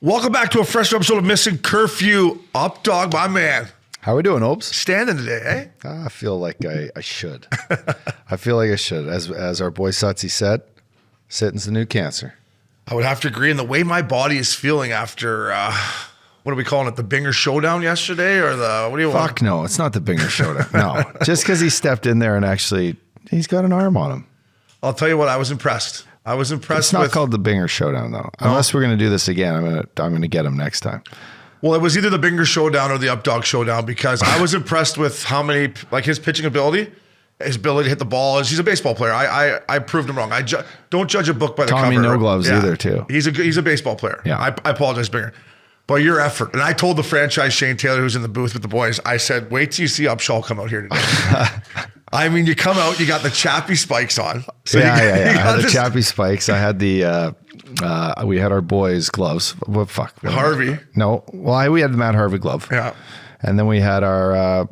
Welcome back to a fresh episode of Missin Curfew. Up, dog, my man. How we doing, Obes? Standing today, eh? I feel like I should. I feel like I should. As our boy Satsi said, sitting's the new cancer. I would have to agree. And the way my body is feeling after, what are we calling it? The Binger Showdown yesterday? Or the, what do you want? Fuck no, it's not the Binger Showdown. No, just because he stepped in there and actually, he's got an arm on him. I'll tell you what, I was impressed. It's not called the Binger Showdown, though. Unless we're going to do this again, I'm going to get him next time. Well, it was either the Binger Showdown or the Updog Showdown because I was impressed with how many, like his pitching ability, his ability to hit the ball. He's a baseball player. I proved him wrong. Don't judge a book by the Tommy cover. No Gloves either, too. He's a baseball player. Yeah. I apologize, Binger. But your effort. And I told the franchise Shane Taylor, who's in the booth with the boys, I said, wait till you see Upshall come out here today. I mean, you come out, you got the chappy spikes on. So I had the chappy spikes. I had the, we had our boys' gloves. What fuck? Harvey. No. Well, we had the Matt Harvey glove. Yeah. And then we had our,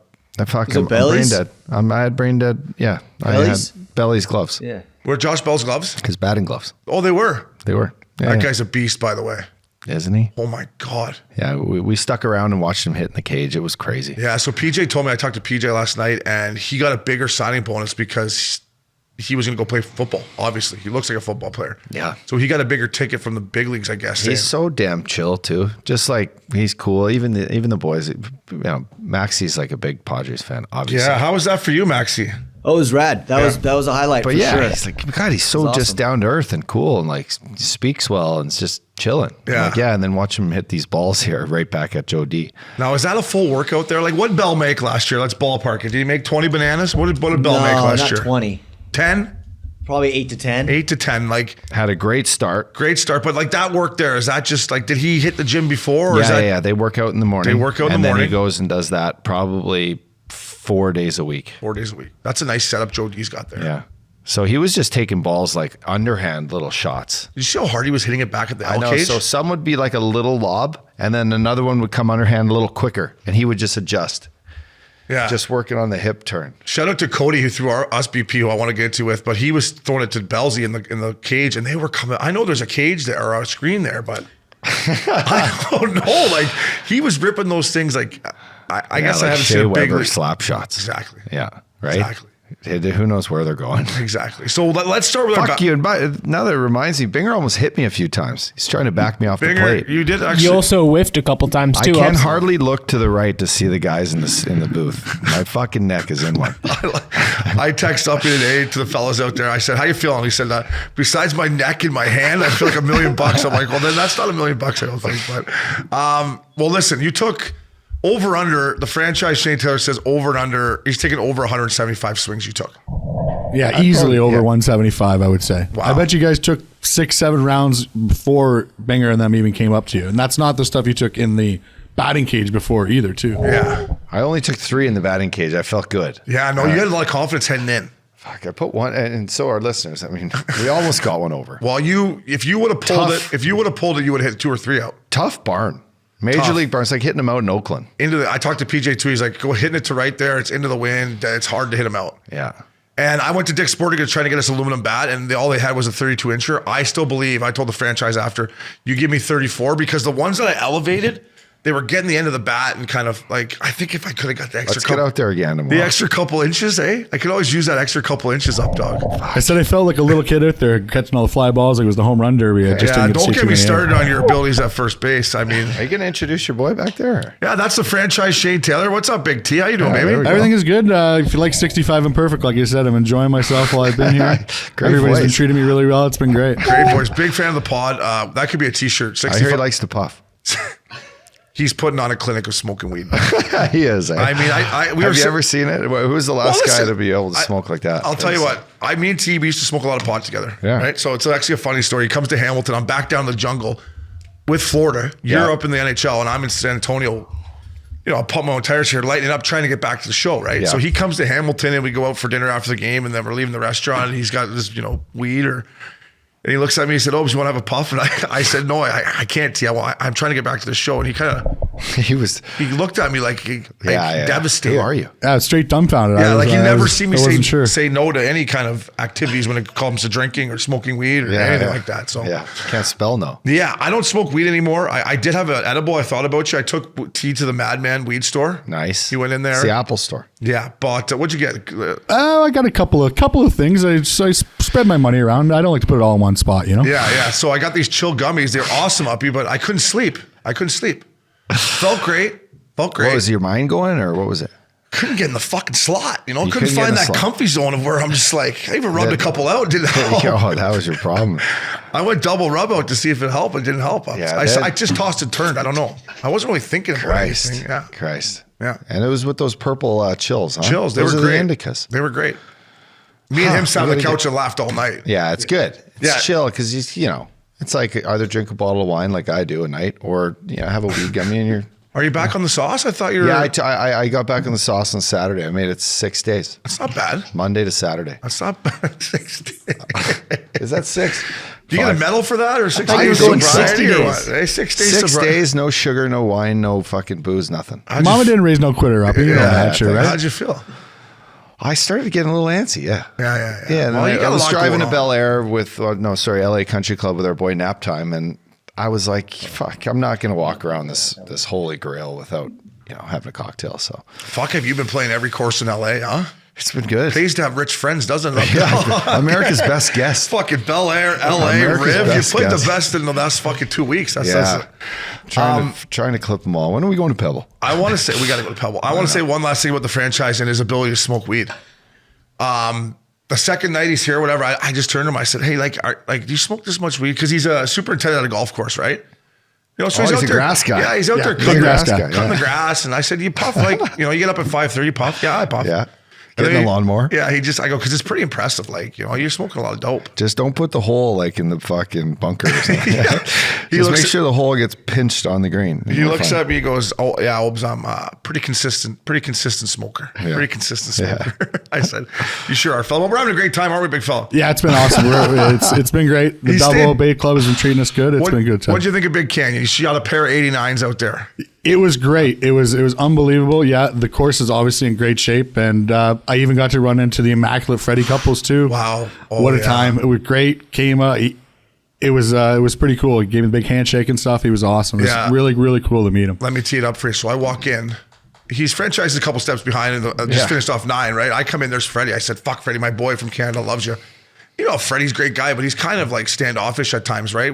fucking brain dead. I had brain dead. Yeah. Bellies? I had Belly's gloves. Yeah. Were Josh Bell's gloves? His batting gloves. Oh, they were. They were. Yeah, That guy's a beast, by the way. Isn't he? Oh, my God. Yeah, we stuck around and watched him hit in the cage. It was crazy. Yeah, so PJ told me, I talked to PJ last night, and he got a bigger signing bonus because he was going to go play football, obviously. He looks like a football player. Yeah. So he got a bigger ticket from the big leagues, I guess. He's so damn chill, too. Just like, he's cool. Even the boys, Maxi's like a big Padres fan, obviously. Yeah, how was that for you, Maxie? Oh, it was rad. That was a highlight. But for yeah, sure. he's like, God, he's so just awesome. down to earth and cool and like speaks well and it's just chilling. Yeah. And then watch him hit these balls here right back at Joe D. Now, is that a full workout there? Like, what did Bell make last year? Let's ballpark it. Did he make 20 bananas? What did Bell make last not year? 20. 10? Probably 8 to 10. 8 to 10. Like, Had a great start. great start. But like that work there, is that just like, did he hit the gym before? Or is that, Yeah. They work out in the morning. They work out in the And then morning. he goes and does that probably 4 days a week. 4 days a week? That's a nice setup Joe D's got there. Yeah. So he was just taking balls like underhand little shots. Did you see how hard he was hitting it back at the I L know. cage? So some would be like a little lob and then another one would come underhand a little quicker and he would just adjust. Yeah. Just working on the hip turn. Shout out to Cody who threw us BP, who I want to get into with, but he was throwing it to Belsey in the cage, and they were coming. I know there's a cage there or a screen there, but I don't know. Like he was ripping those things. Like I guess I haven't Shea seen a big Weber slap shots. Exactly. Yeah. Right. Exactly. Who knows where they're going? Exactly. So let's start with Fuck you. And now that it reminds me, Binger almost hit me a few times. He's trying to back me off the plate. You did actually. You also whiffed a couple times too. I can Upsall. hardly look to the right to see the guys in the booth. My fucking neck is in one. I texted Uppy today to the fellas out there. I said, "How you feeling?" He said, "Besides my neck and my hand, I feel like $1 million." I'm like, "Well, then that's not $1 million, I don't think." But well, listen, you took over under the franchise. Shane Taylor says over and under. He's taken over 175 swings. You took. Yeah, easily over 175, I would say. Wow. I bet you guys took 6-7 rounds before Binger and them even came up to you. And that's not the stuff you took in the batting cage before either, too. Yeah. I only took 3 in the batting cage. I felt good. Yeah. No, you had a lot of confidence heading in. Fuck, I put one, and so our listeners. I mean, we almost got one over. Well, if you would have pulled Tough. it, you would have hit 2 or 3 out. Tough barn. Major League barn. It's like hitting them out in Oakland. I talked to PJ too. He's like, go hitting it to right there. It's into the wind. It's hard to hit him out. Yeah. And I went to Dick's Sporting Goods trying to get us aluminum bat, and all they had was a 32 incher. I still believe, I told the franchise after, you give me 34, because the ones that I elevated, they were getting the end of the bat and kind of like, I think if I could have got the extra Let's get out there again tomorrow. the extra couple inches, I could always use that extra couple inches up, dog. I said I felt like a little kid out there catching all the fly balls like it was the home run derby. I just Yeah, didn't get to don't see get too me many started of on your abilities at first base. I mean, Are you going to introduce your boy back there? yeah, that's the franchise Shane Taylor. What's up, Big T? How you doing, Yeah, there baby? we go. Everything is good. If you like 65 and perfect, like you said, I'm enjoying myself while I've been here. Great Everybody's been voice. treating me really well. It's been great. Great boys. Big fan of the pod. That could be a t-shirt. I hear 65. he likes to puff. He's putting on a clinic of smoking weed. He is. I mean, we Have were you ever seen it? Who was the last guy to be able to smoke like that? I'll tell you what. Me and T, we used to smoke a lot of pot together. Yeah. Right. So it's actually a funny story. He comes to Hamilton. I'm back down in the jungle with Florida. You're up in the NHL, and I'm in San Antonio. You know, I'll pump my own tires here, lighting up, trying to get back to the show. Right. Yeah. So he comes to Hamilton, and we go out for dinner after the game, and then we're leaving the restaurant, and he's got this, weed and he looks at me, he said, "Oh, do you want to have a puff?" And I said, "No, I can't, T. I'm trying to get back to the show." And he kind of He was. He looked at me like devastated. Who are you? Straight dumbfounded. Yeah, like you never see me say say no to any kind of activities when it comes to drinking or smoking weed or anything like that. So can't spell no. Yeah, I don't smoke weed anymore. I did have an edible. I thought about you. I took T to the Madman weed store. Nice. You went in there. It's the Apple store. Yeah, but what'd you get? I got a couple of things. I spread my money around. I don't like to put it all in one spot, you know. Yeah. So I got these chill gummies. They're awesome, Uppy, but I couldn't sleep. Felt great. What was your mind going, or what was it? Couldn't get in the fucking slot, you know. Couldn't find that comfy zone of where I'm just like, I even rubbed a couple out. Didn't help. Oh, that was your problem. I went double rub out to see if it helped. It didn't help. I just tossed and turned. I don't know. I wasn't really thinking about anything. Yeah. Christ. Yeah. And it was with those purple chills, huh? Chills. Those were are great. The indicas. They were great. Me and him sat on the couch and laughed all night. Yeah, it's good. It's chill because it's like either drink a bottle of wine like I do a night, or have a weed gummy in your. Are you back on the sauce? I thought you were. Yeah, I got back on the sauce on Saturday. I made it 6 days. That's not bad. Monday to Saturday. That's not bad. 6 days. Is that 6? Do you get a medal for that, or 6 I days? you were going sobriety 60 or days. what? Hey, 6 days. 6 days, no sugar, no wine, no fucking booze, nothing. Mama didn't raise no quitter up. You know that shit, right? How'd you feel? I started getting a little antsy, yeah. Yeah. And Well, I was driving to on. Bel Air with, LA Country Club with our boy Nap Time, and I was like, fuck, I'm not going to walk around this holy grail without, having a cocktail, so. Fuck, have you been playing every course in LA, huh? It's been good. Pays to have rich friends, doesn't it? Yeah, America's best guest. Fucking Bel Air, LA, America's Riv. You best played guest. the best in the last fucking 2 weeks. That's Trying to clip them all. When are we going to Pebble? I want to say, we got to go to Pebble. I want to say one last thing about the franchise and his ability to smoke weed. The second night he's here, whatever, I just turned to him. I said, hey, do you smoke this much weed? Because he's a superintendent at a golf course, right? So he's out a there, grass guy. Yeah, he's out there He's cutting a grass guy, cutting the grass. And I said, you puff you get up at 5:30, you puff. Yeah, I puff. Yeah. And Getting then the lawnmower. Yeah, I go, because it's pretty impressive. You're smoking a lot of dope. Just don't put the hole in the fucking bunker or something. He Just looks make sure the hole gets pinched on the green. He looks at me, he goes, oh, yeah, Obes, I'm pretty consistent smoker. Yeah. Pretty consistent smoker. I said, you sure are, fella. Well, we're having a great time, aren't we, big fella? Yeah, it's been awesome. It's been great. The Double Bay Club has been treating us good. It's been a good time. What'd you think of Big Canyon? You shot a pair of 89s out there. It was great. It was unbelievable. Yeah, the course is obviously in great shape, and I even got to run into the immaculate Freddie Couples too. Wow, what a time! It was great. Came it was pretty cool. He gave me the big handshake and stuff. He was awesome. It was really, really cool to meet him. Let me tee it up for you. So I walk in. He's franchised a couple steps behind and just finished off 9, right? I come in, there's Freddie. I said, fuck, Freddie, my boy from Canada loves you. Freddie's a great guy, but he's kind of standoffish at times, right?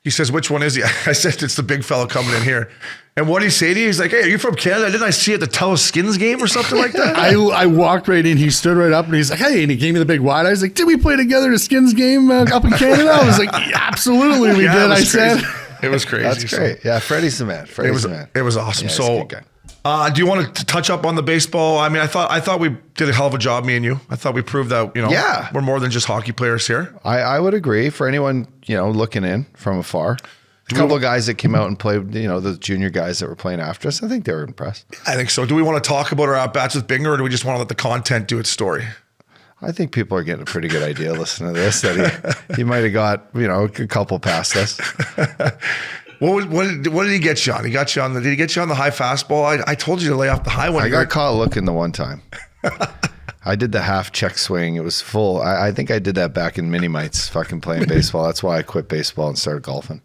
He says, which one is he? I said, it's the big fella coming in here. And what did he say to you? He's like, hey, are you from Canada? Didn't I see you at the Telus Skins game or something like that? I walked right in. He stood right up and he's like, hey, and he gave me the big wide eye. I was like, did we play together at a Skins game up in Canada? I was like, absolutely we did. I said. It was crazy. That's great. Yeah, Freddie's the man. It was awesome. Yeah, so, do you want to touch up on the baseball? I mean, I thought we did a hell of a job, me and you. I thought we proved that, we're more than just hockey players here. I would agree. For anyone, looking in from afar. A couple of guys that came out and played, the junior guys that were playing after us, I think they were impressed. I think so. Do we want to talk about our at-bats with Binger, or do we just want to let the content do its story? I think people are getting a pretty good idea listening to this, that he might have got, a couple past us. What did he get you on? Did he get you on the high fastball? I told you to lay off the high one. I got caught looking the one time. I did the half check swing. It was full. I think I did that back in mini mites, fucking playing baseball. That's why I quit baseball and started golfing.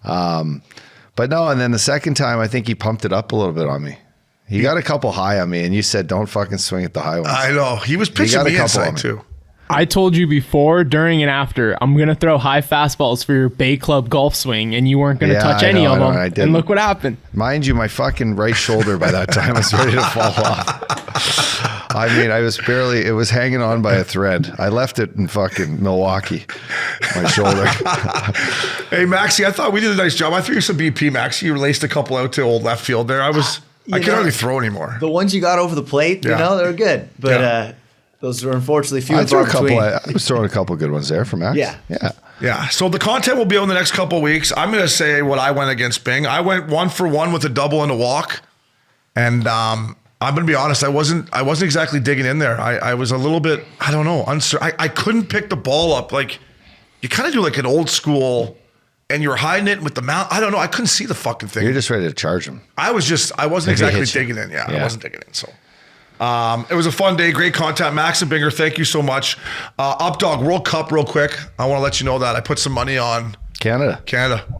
But no, and then the second time, I think he pumped it up a little bit on me. He got a couple high on me, and you said, don't fucking swing at the high ones. I know. He was pitching me inside too. I told you before, during and after, I'm going to throw high fastballs for your Bay Club golf swing, and you weren't going to touch any of them. And look what happened. Mind you, my fucking right shoulder by that time was ready to fall off. I mean, it was hanging on by a thread. I left it in fucking Milwaukee, my shoulder. Hey, Maxie, I thought we did a nice job. I threw you some BP, Maxie. You released a couple out to old left field there. I can't hardly throw anymore. The ones you got over the plate, they were good. But those are unfortunately few and far between. I was throwing a couple good ones there for Max. Yeah. So the content will be on the next couple of weeks. I'm going to say what I went against Bing. I went 1 for 1 with a double and a walk. And I'm going to be honest, I wasn't exactly digging in there. I was a little bit, I don't know, uncertain. I couldn't pick the ball up. You kind of do an old school and you were hiding it with the mount. I don't know. I couldn't see the fucking thing. You're just ready to charge him. I wasn't Maybe exactly digging in. Yeah, I wasn't digging in. So it was a fun day. Great content. Max and Binger, thank you so much. Updog World Cup real quick. I want to let you know that I put some money on Canada.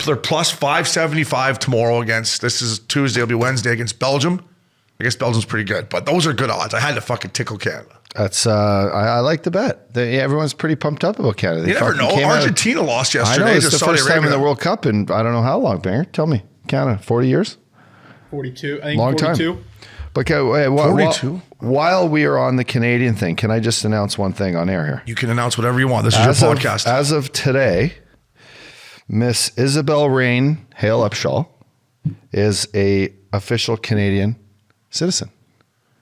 They're plus 575 tomorrow against, this is Tuesday, it'll be Wednesday against Belgium. I guess Belgium's pretty good, but those are good odds. I had to fucking tickle Canada. That's I like the bet. Everyone's pretty pumped up about Canada. You never know. Argentina lost yesterday. I know, it's the Saudi first time in Arabia. the World Cup in I don't know how long, Banger. Tell me. Canada, 40 years? 42. I think Long 42. time. But okay, 42? While we are on the Canadian thing, can I just announce one thing on air here? You can announce whatever you want. This is your podcast. As of today, Miss Isabel Rain Hale Upshall is a official Canadian citizen.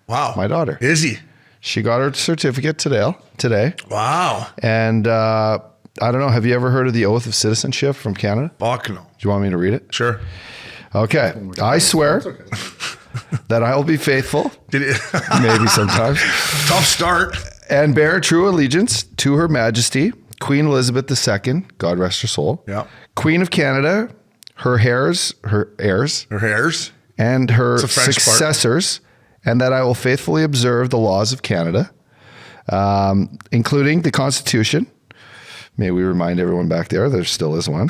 Wow. My daughter. Izzy. She got her certificate today. Wow. And I don't know, have you ever heard of the oath of citizenship from Canada? Fuck no. Do you want me to read it? Sure. Okay. I swear that I will be faithful, maybe sometimes, Tough start. and bear true allegiance to Her Majesty, Queen Elizabeth II, God rest her soul, Yeah. Queen of Canada, her heirs, Her hairs. and her It's a French part. successors, and that I will faithfully observe the laws of Canada, including the Constitution. May we remind everyone back there still is one,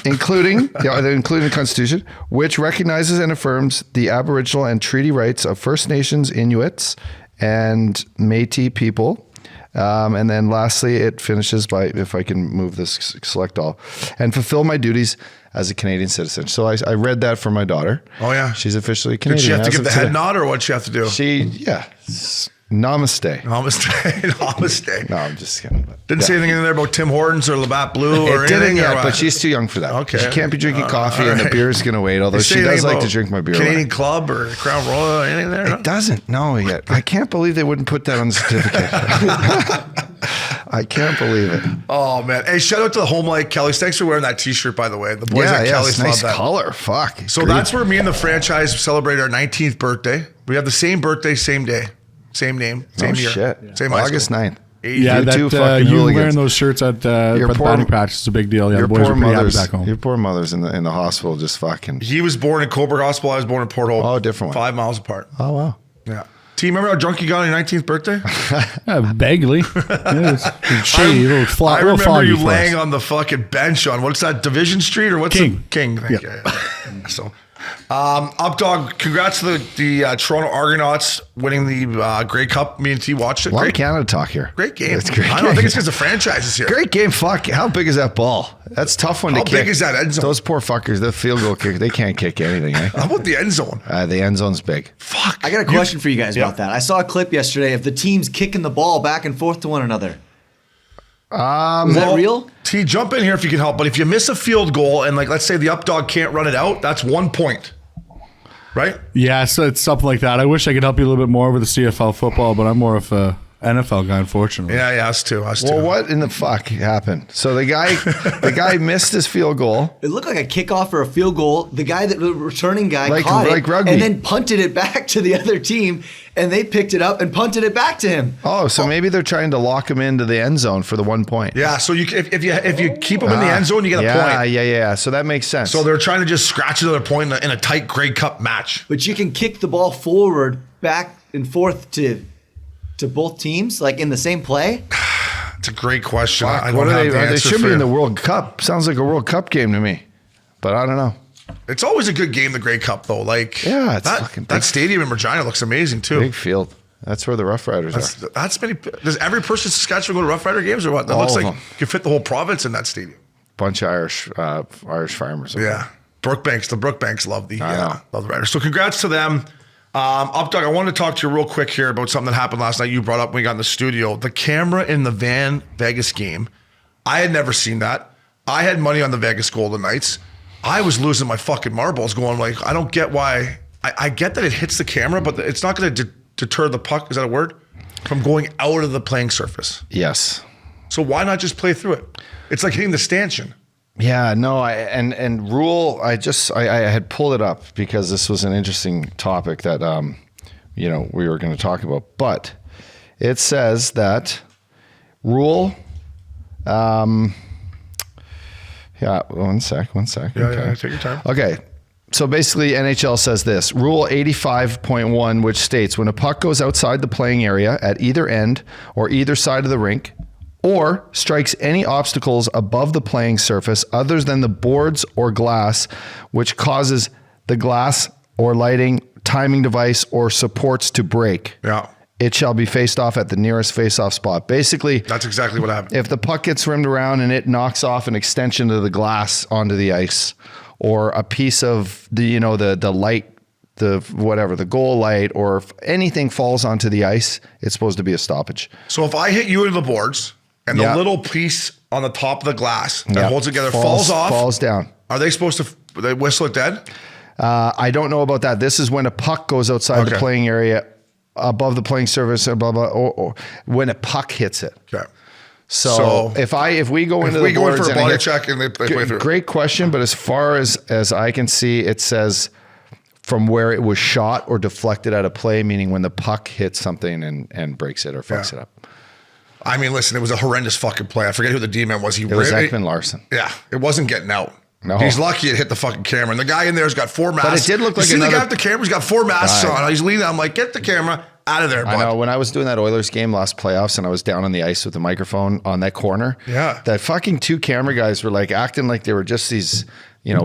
including the Constitution, which recognizes and affirms the Aboriginal and treaty rights of First Nations, Inuits, and Métis people. And then lastly, it finishes by, if I can move this, select all, and fulfill my duties as a Canadian citizen. So I read that for my daughter. Oh, yeah. She's officially Did Canadian. she have to as give of the today. head nod or what'd she have to do? Namaste. Namaste. No, I'm just kidding. Didn't say anything in there about Tim Hortons or Labatt Blue or It didn't anything? yet, or but she's too young for that. Okay. She can't be drinking coffee, all and the right. beer's going to wait, although Say she does anything like to about drink my beer. Canadian Club or Crown Royal or anything there? No? It doesn't. No, yet. I can't believe they wouldn't put that on the certificate. I can't believe it. Oh, man. Hey, shout out to the Home Light Kelly's. Thanks for wearing that t-shirt, by the way. The boys at Kelly's it's love nice that. color. Fuck. So Great. that's where me and the franchise celebrate our 19th birthday. We have the same birthday, same day, same name, same No year. shit. Same high August school. 9th. Yeah, You two that fucking you hooligans. wearing those shirts at for the poor- batting practice is a big deal. Yeah, the Your boys poor are pretty happy mother's, back home. your poor mother's in the hospital just fucking. He was born in Coburg Hospital. I was born in Port Hope. Oh, different one. 5 miles apart. Oh, wow. Yeah. T, remember how drunk you got on your 19th birthday? Vaguely. Yeah, it's shady, I little remember foggy you for us. laying on the fucking bench on, what's that, Division Street or what's King. the King? Thank you. Yeah. So, Updog, congrats to the Toronto Argonauts winning the Grey Cup. Me and T watched it. A lot of Great, Canada talk here. great game. It's great I don't think game. it's because the franchise is here. Great game. Fuck. How big is that ball? That's a tough one How to kick. big is that end zone? Those poor fuckers, the field goal kicker, they can't kick anything, eh? How about the end zone? The end zone's big. Fuck. I got a question for you guys Yeah. about that. I saw a clip yesterday of the teams kicking the ball back and forth to one another. Is that real? T, jump in here if you can help. But if you miss a field goal and, like, let's say the Updog can't run it out, that's 1 point. Right? Yeah, so it's something like that. I wish I could help you a little bit more with the CFL football, but I'm more of a NFL guy, unfortunately. Yeah, us too. Well, what in the fuck happened? So the guy missed his field goal. It looked like a kickoff or a field goal. The returning guy Like caught it rugby. and then punted it back to the other team, and they picked it up and punted it back to him. Oh, so maybe they're trying to lock him into the end zone for the 1 point. Yeah, so if you keep them in the end zone, you get a point. Yeah. So that makes sense. So they're trying to just scratch another point in a tight Grey Cup match. But you can kick the ball forward, back and forth to both teams, like in the same play. It's a great question. Fuck, I what don't are have the they? They answer should for be in you. the World Cup. Sounds like a World Cup game to me, but I don't know. It's always a good game, the Grey Cup, though. Like, Yeah, it's fucking that big. stadium in Regina looks amazing too. Big field. That's where the Rough Riders are. That's many. Does every person in Saskatchewan go to Rough Rider games or what? That All looks of like them. you could fit the whole province in that stadium. Bunch of Irish farmers. Yeah, Brookbanks. The Brookbanks love the know. Riders. So congrats to them. Updog, I wanted to talk to you real quick here about something that happened last night. You brought up when we got in the studio. The camera in the Van Vegas game. I had never seen that. I had money on the Vegas Golden Knights. I was losing my fucking marbles going like, I don't get why. I get that it hits the camera, but it's not going to deter the puck, is that a word? From going out of the playing surface. Yes. So why not just play through it? It's like hitting the stanchion. Yeah, no, and rule. I had pulled it up because this was an interesting topic that we were going to talk about. But it says that rule. Yeah, one sec. Yeah, take your time. Okay. So basically, NHL says this. Rule 85.1, which states when a puck goes outside the playing area at either end or either side of the rink, or strikes any obstacles above the playing surface other than the boards or glass, which causes the glass or lighting, timing device, or supports to break. Yeah. It shall be faced off at the nearest face-off spot. Basically, That's exactly what happened. if the puck gets rimmed around and it knocks off an extension of the glass onto the ice, or a piece of the light, the goal light, or if anything falls onto the ice, it's supposed to be a stoppage. So if I hit you into the boards and the little piece on the top of the glass that holds together falls off, falls down, are they supposed to they whistle it dead? I don't know about that. This is when a puck goes outside the playing area, above the playing surface, or when a puck hits it. Okay. So if we go into the go in boards for a and body check and they play through. Great question, but as far as I can see, it says from where it was shot or deflected out of play, meaning when the puck hits something and breaks it or fucks it up. I mean, listen, it was a horrendous fucking play. I forget who the D-man was. It was Ekman Larson. Yeah, it wasn't getting out. No. He's lucky it hit the fucking camera. And the guy in there's got 4 masks. But it did look like the guy another- at the camera? He's got 4 masks on. He's leaning. I'm like, get the camera out of there, bud. I know when I was doing that Oilers game last playoffs and I was down on the ice with the microphone on that corner. Yeah. That fucking 2 camera guys were like acting like they were just these,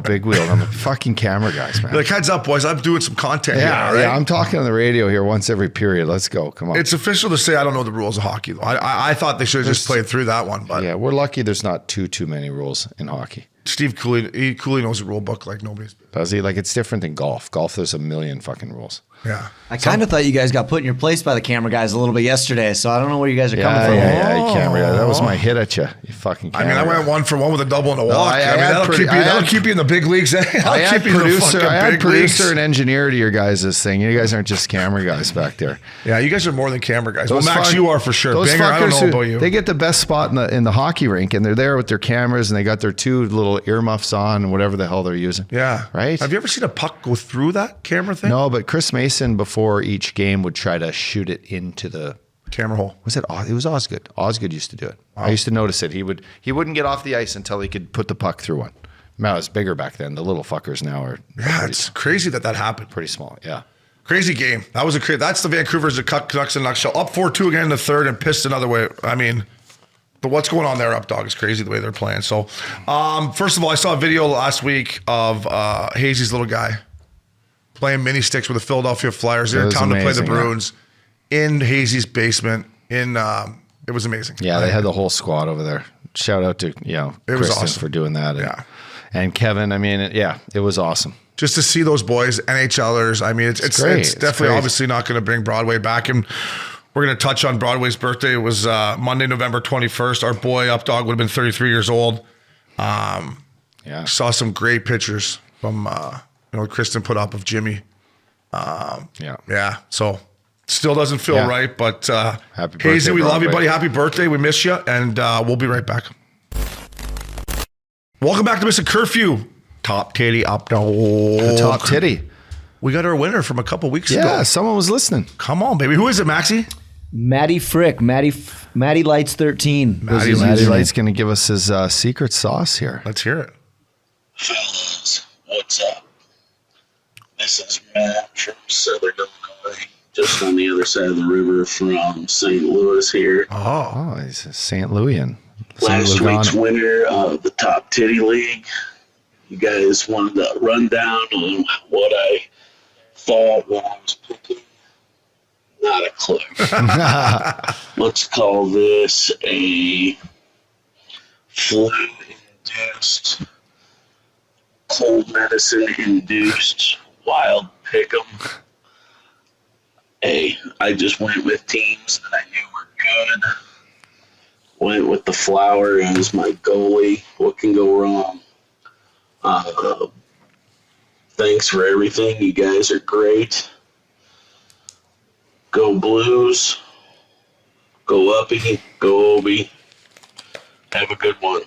big wheel. I'm like, fucking camera guys, man. Like, heads up, boys. I'm doing some content here. All right? Yeah, I'm talking on the radio here once every period. Let's go. Come on. It's official to say I don't know the rules of hockey, though. I thought they should have just played through that one, but Yeah, we're lucky there's not too many rules in hockey. Steve Cooley knows the rule book like nobody's. Does he? Like, it's different than golf. Golf, there's a million fucking rules. Yeah. I kind of thought you guys got put in your place by the camera guys a little bit yesterday, so I don't know where you guys are coming from. Yeah, you camera guy. That was my hit at you. You fucking I camera mean, I guy. went 1 for 1 with a double and a walk. I I mean, had that'll keep you in the big leagues. I had producer and engineer to your guys' thing. You guys aren't just camera guys back there. Yeah, you guys are more than camera guys. Those Well, Max, you are for sure. Those Banger, I don't fuckers know about you. They get the best spot in the hockey rink, and they're there with their cameras, and they got their 2 little earmuffs on, and whatever the hell they're using. Yeah. Right? Have you ever seen a puck go through that camera thing? No, but Chris Mason, before each game, would try to shoot it into the Camera hole. It was Osgood. Osgood used to do it. I used to notice it. He wouldn't get off the ice until he could put the puck through one. Man, it was bigger back then. The little fuckers now are Yeah, it's crazy that happened. pretty small. Yeah. Crazy game. That was that's the Vancouver's that cut Canucks in a nutshell. Up 4-2 again in the third and pissed another way. I mean, what's going on there, Updog, is crazy the way they're playing. So, first of all, I saw a video last week of Hazy's little guy playing mini sticks with the Philadelphia Flyers. They're in town to play the Bruins in Hazy's basement. It was amazing. Yeah, they had the whole squad over there. Shout out to Kristen awesome. for doing that. Yeah. And Kevin. I mean, it was awesome. Just to see those boys, NHLers. I mean, it's great. It's definitely great. obviously not going to bring Broadway back. And we're going to touch on Broadway's birthday. It was Monday, November 21st. Our boy Updog would have been 33 years old. Yeah. Saw some great pictures from Kristen put up of Jimmy. Yeah. So still doesn't feel right, but Happy birthday, Hazy, we love you, Broadway. buddy. Happy birthday. We miss you, and we'll be right back. Welcome back to Missin Curfew. Top Titty up The top titty. We got our winner from a couple weeks ago. Yeah, someone was listening. Come on, baby. Who is it, Maxie? Maddie Frick, Maddie Lights 13. Maddie Matty Light's going to give us his secret sauce here. Let's hear it. Fellas, what's up? This is Matt from Southern Illinois, just on the other side of the river from St. Louis here. Oh, he's a St. Louian. Last week's winner of the Top Titty League. You guys wanted a rundown on what I thought when I was picking. Not a clue. Let's call this a flu-induced, cold medicine-induced wild pick'em. Hey, I just went with teams that I knew were good. Went with the Flower as my goalie. What can go wrong? Thanks for everything. You guys are great. Go Blues. Go Uppy. Go Obi. Have a good one.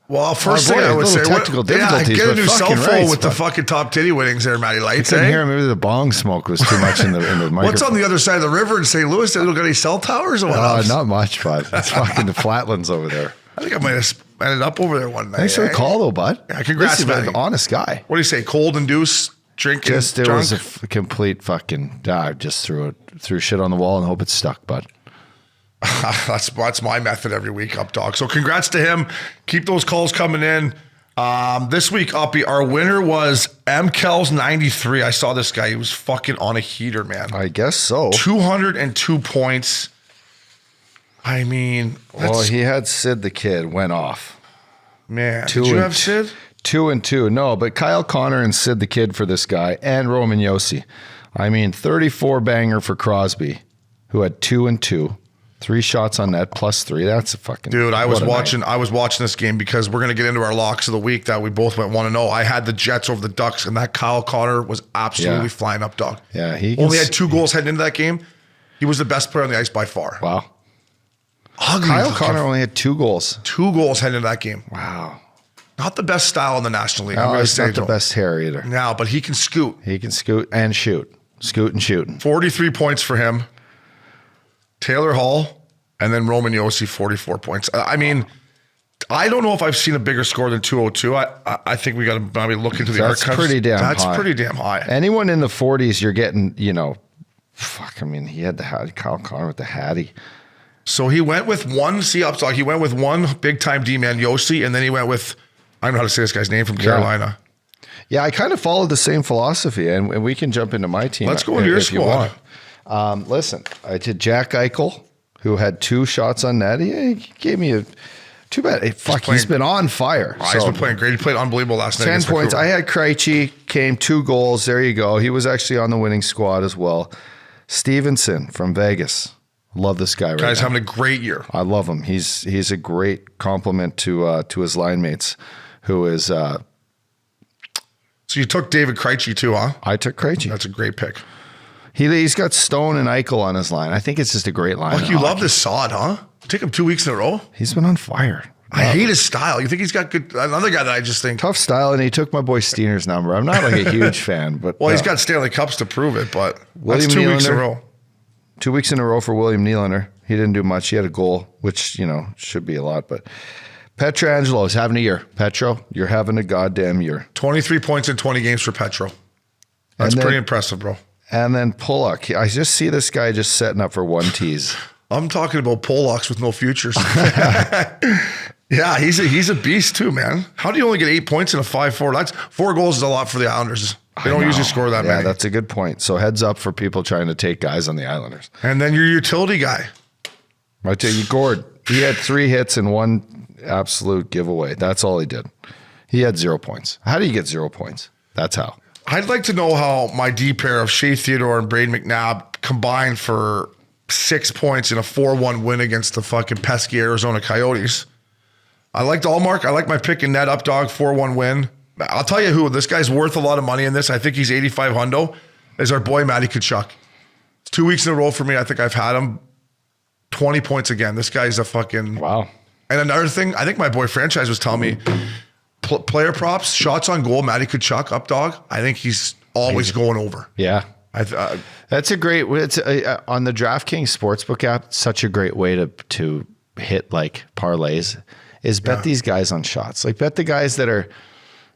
Well, first Oh, thing boy, I would little say, technical difficulties, get a but new cell fucking phone right, with the but- fucking top titty winnings there, Matty Lights. Couldn't Eh? hear him. Maybe the bong smoke was too much in the microphone. What's on the other side of the river in St. Louis? They don't got any cell towers or what else? Not much, but it's fucking the flatlands over there. I think I might have ended up over there one night. Thanks for the call, though, bud. Yeah, congrats, man. man. Honest guy. What do you say? Cold induce, drinking, It drunk? was a complete fucking. I just threw shit on the wall and hope it stuck, bud. That's my method every week, up dog. So congrats to him. Keep those calls coming in. This week, Uppy, our winner was MKels 93. I saw this guy. He was fucking on a heater, man. I guess so. 202 points. I mean, Well, he had Sid the Kid went off. Man, did you have Sid? 2-2. No, but Kyle Connor and Sid the Kid for this guy, and Roman Yossi. I mean, 34 banger for Crosby, who had 2-2. 3 shots on net plus 3. That's a fucking dude. I was watching night. this game because we're gonna get into our locks of the week that we both went 1-0. I had the Jets over the Ducks, and that Kyle Connor was absolutely flying up, dog. Yeah, he only had 2 goals heading into that game. He was the best player on the ice by far. Wow. Ugly. Kyle Connor only had 2 goals. 2 goals heading into that game. Wow. Not the best style in the National League. No, I'm gonna he's say not the best hair either. now, but he can scoot. He can scoot and shoot. Scoot and shooting. 43 points for him. Taylor Hall. And then Roman Yossi, 44 points. I mean, I don't know if I've seen a bigger score than 202. I think we got to maybe look into the archives. That's pretty damn high. That's pretty damn high. Anyone in the 40s, you're getting, fuck, I mean, he had the Hattie, Kyle Connor with the Hattie. So he went with one, he went with one big-time D-man, Yossi, and then he went with, I don't know how to say this guy's name, from Carolina. Yeah, I kind of followed the same philosophy, and we can jump into my team. Let's go into your squad. Listen, I did Jack Eichel, who had 2 shots on net. He gave me too bad. He's been on fire. He's been playing great. He played unbelievable last night. 10 points. I had Krejci, came 2 goals. There you go. He was actually on the winning squad as well. Stevenson from Vegas. Love this guy right now. Guy's having a great year. I love him. He's a great compliment to his line mates, who is. So you took David Krejci too, huh? I took Krejci. That's a great pick. He's got Stone and Eichel on his line. I think it's just a great line. Look, you love this sod, huh? Take him 2 weeks in a row. He's been on fire. I hate his style. You think he's got good? Another guy that I just think tough style, and he took my boy Steener's number. I'm not like a huge fan, but he's got Stanley Cups to prove it. But William that's 2 weeks in a Nylander. row. 2 weeks in a row for William Nylander. He didn't do much. He had a goal, which should be a lot. But Pietrangelo is having a year. Petro, you're having a goddamn year. 23 points in 20 games for Petro. That's pretty impressive, bro. And then Pollock. I just see this guy just setting up for one tease. I'm talking about Pollocks with no futures. Yeah, he's a beast too, man. How do you only get 8 points in a 5-4? That's 4 goals is a lot for the Islanders. They don't usually score that many. Yeah, that's a good point. So heads up for people trying to take guys on the Islanders. And then your utility guy. I tell you, Gord, he had 3 hits and 1 absolute giveaway. That's all he did. He had 0 points. How do you get 0 points? That's how. I'd like to know how my D pair of Shea Theodore and Braden McNabb combined for 6 points in a 4-1 win against the fucking pesky Arizona Coyotes. I liked Allmark. I like my pick in net up dog 4-1 win. I'll tell you who, this guy's worth a lot of money in this. I think he's 85 hundo, is our boy Matty Tkachuk. It's 2 weeks in a row for me. I think I've had him 20 points again. This guy's a fucking... Wow. And another thing, I think my boy Franchise was telling me, player props, shots on goal, Matty Tkachuk, up dog. I think he's always going over. Yeah. That's a great, on the DraftKings Sportsbook app, such a great way to hit like parlays is bet these guys on shots. Like bet the guys that are,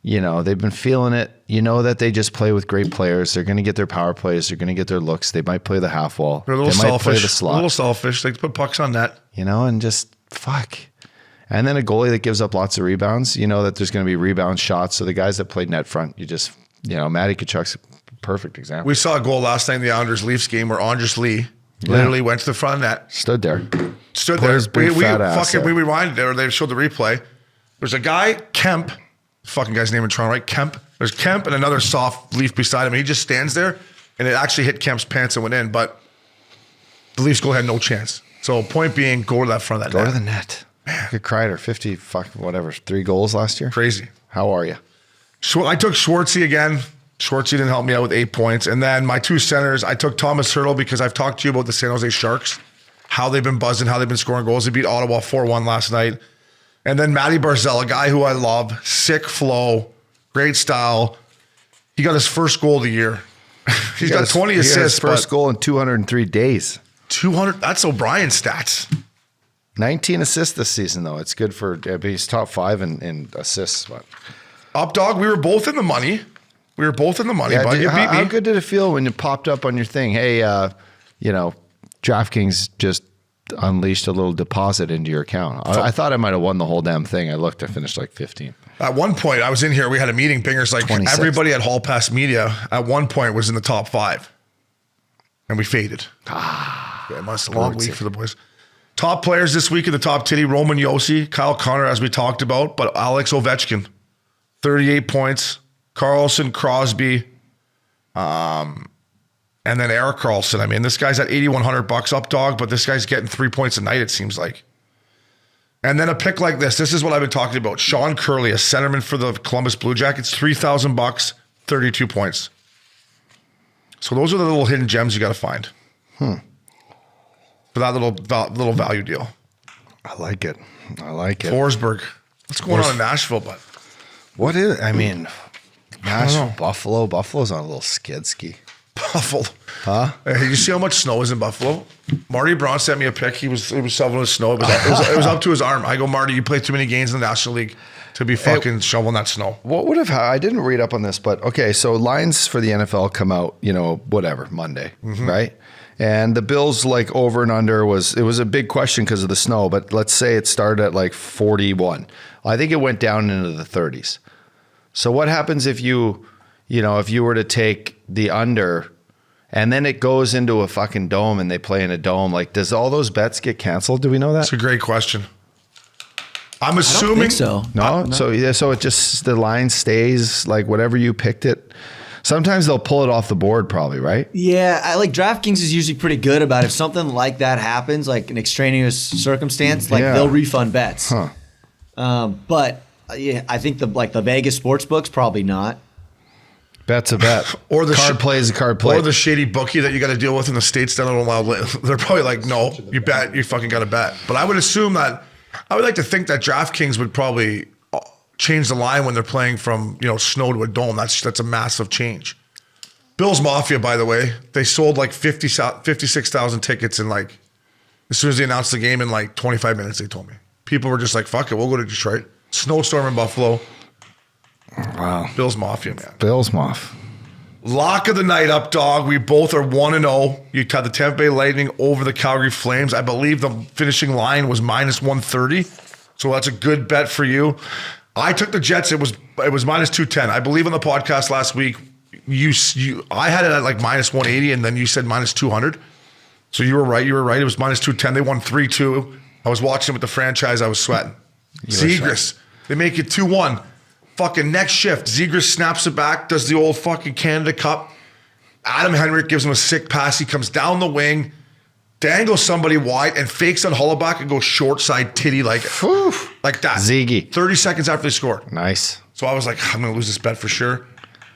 they've been feeling it. That they just play with great players. They're going to get their power plays. They're going to get their looks. They might play the half wall. They're a little they selfish. Might play the slot. A little selfish. They put pucks on net. And just fuck. And then a goalie that gives up lots of rebounds, that there's going to be rebound shots. So the guys that played net front, Matty Tkachuk's a perfect example. We saw a goal last night in the Islanders-Leafs game where Andres Lee literally went to the front of net. Stood there. We rewinded it, or they showed the replay. There's a guy, Kemp, fucking guy's name in Toronto, right? Kemp. There's Kemp and another soft Leaf beside him. He just stands there, and it actually hit Kemp's pants and went in, but the Leafs goal had no chance. So point being, go to that front of that net. Go to the net. Man. Look at Kreider, 3 goals last year. Crazy. How are you? I took Schwartzy again. Schwartzy didn't help me out with 8 points. And then my 2 centers, I took Thomas Hertl because I've talked to you about the San Jose Sharks, how they've been buzzing, how they've been scoring goals. They beat Ottawa 4-1 last night. And then Matty Barzal, a guy who I love, sick flow, great style. He got his first goal of the year. He's got 20 assists. His first goal in 203 days. 200, that's O'Brien stats. 19 assists this season, though. It's good for he's top 5 in assists. But. Up dog, we were both in the money. Bud. Dude, You beat me. How good did it feel when it popped up on your thing? Hey, DraftKings just unleashed a little deposit into your account. I thought I might have won the whole damn thing. I looked, I finished like 15. At one point, I was in here. We had a meeting. Binger's like 26. everybody at Hall Pass Media at one point was in the top 5, and we faded. Yeah, it must have been a long week for the boys. Top players this week in the top titty: Roman Josi, Kyle Connor, as we talked about, but Alex Ovechkin, 38 points. Carlson, Crosby, and then Eric Carlson. I mean, this guy's at $8,100 up dog, but this guy's getting 3 points a night, it seems like. And then a pick like this. This is what I've been talking about. Sean Curley, a centerman for the Columbus Blue Jackets, $3,000, 32 points. So those are the little hidden gems you got to find. For that little value deal. I like it. Forsberg. What's going on in Nashville, bud? What is? I mean, Nashville, Buffalo. Buffalo's on a little skid ski. Buffalo. Huh? Hey, you see how much snow is in Buffalo? Marty Braun sent me a pic. He was shoveling the snow. It was up to his arm. I go, Marty, you play too many games in the National League to be fucking shoveling that snow. What would have? I didn't read up on this, but okay. So lines for the NFL come out, Monday, right? And the Bills like over and under it was a big question because of the snow. But let's say it started at like 41. I think it went down into the 30s. So what happens if you were to take the under and then it goes into a fucking dome and they play in a dome? Like, does all those bets get canceled? Do we know that? That's a great question. I'm I assuming don't think so. No? So it just, the line stays like whatever you picked it. Sometimes they'll pull it off the board probably, right? Yeah, I like DraftKings is usually pretty good about if something like that happens, like an extraneous circumstance, like they'll refund bets. But yeah, I think the Vegas sports books probably not. Bet's a bet. Or the card play is a card play. Or the shady bookie that you got to deal with in the States that don't allow. They're probably like, no, you bet, you fucking got to bet. But I would assume that, I would like to think that DraftKings would probably change the line when they're playing from snow to a dome. That's a massive change. Bills Mafia, by the way, they sold like 56,000 tickets in like, as soon as they announced the game in like 25 minutes, they told me. People were just like, fuck it, we'll go to Detroit. Snowstorm in Buffalo. Wow. Bills Mafia, man. Bills Mafia. Lock of the night up, dog. We both are 1-0. You had the Tampa Bay Lightning over the Calgary Flames. I believe the finishing line was -130. So that's a good bet for you. I took the Jets. It was -210. I believe on the podcast last week, I had it at like -180, and then you said -200. So you were right. It was -210. They won 3-2. I was watching with the franchise. I was sweating. Zegras, they make it 2-1. Fucking next shift, Zegras snaps it back, does the old fucking Canada Cup. Adam Henrik gives him a sick pass. He comes down the wing, dangles somebody wide, and fakes on Hollaback and goes short side titty like that. Ziggy. 30 seconds after they scored. Nice. So I was like, I'm going to lose this bet for sure.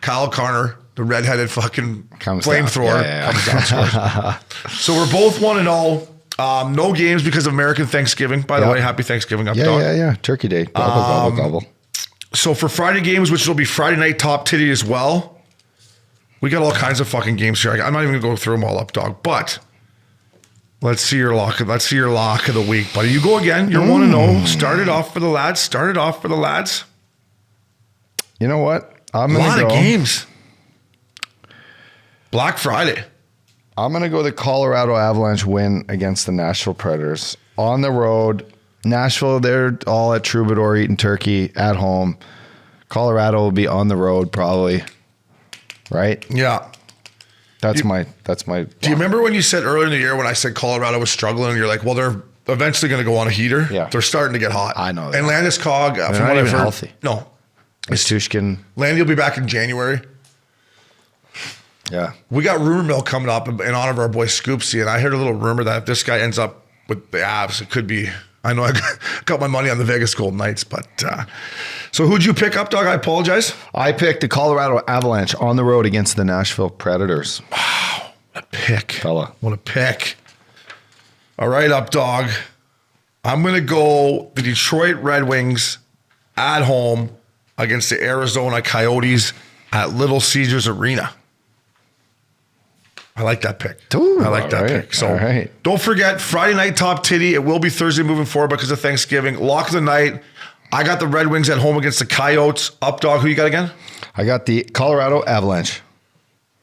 Kyle Connor, the redheaded fucking comes flamethrower, comes down, scores. So we're both 1-0. No games because of American Thanksgiving. By the way, happy Thanksgiving. Yeah. Turkey Day. Gobble. So for Friday games, which will be Friday night top titty as well, we got all kinds of fucking games here. I'm not even gonna go through them all up, dog. But let's see your lock of the week, buddy. You go again. You're 1-0. Start it off for the lads. You know what? I'm gonna go. A lot of games. Black Friday. I'm gonna go the Colorado Avalanche win against the Nashville Predators on the road. Nashville, they're all at Troubadour eating turkey at home. Colorado will be on the road probably, right? Yeah. That's my. Do you remember when you said earlier in the year when I said Colorado was struggling? And you're like, well, they're eventually going to go on a heater. Yeah. They're starting to get hot. I know that. And Landeskog, from what I've heard, healthy. No. Tushkin. Landy will be back in January. Yeah. We got rumor mill coming up in honor of our boy Scoopsy, and I heard a little rumor that if this guy ends up with the Avs, it could be. I know I got my money on the Vegas Golden Knights, but so who'd you pick up, dog? I apologize. I picked the Colorado Avalanche on the road against the Nashville Predators. Wow, what a pick, fella! What a pick! All right, up, dog. I'm gonna go the Detroit Red Wings at home against the Arizona Coyotes at Little Caesars Arena. I like that pick. Ooh, I like that pick. So don't forget, Friday night top Titty. It will be Thursday moving forward because of Thanksgiving. Lock of the night. I got the Red Wings at home against the Coyotes. Up dog, who you got again? I got the Colorado Avalanche.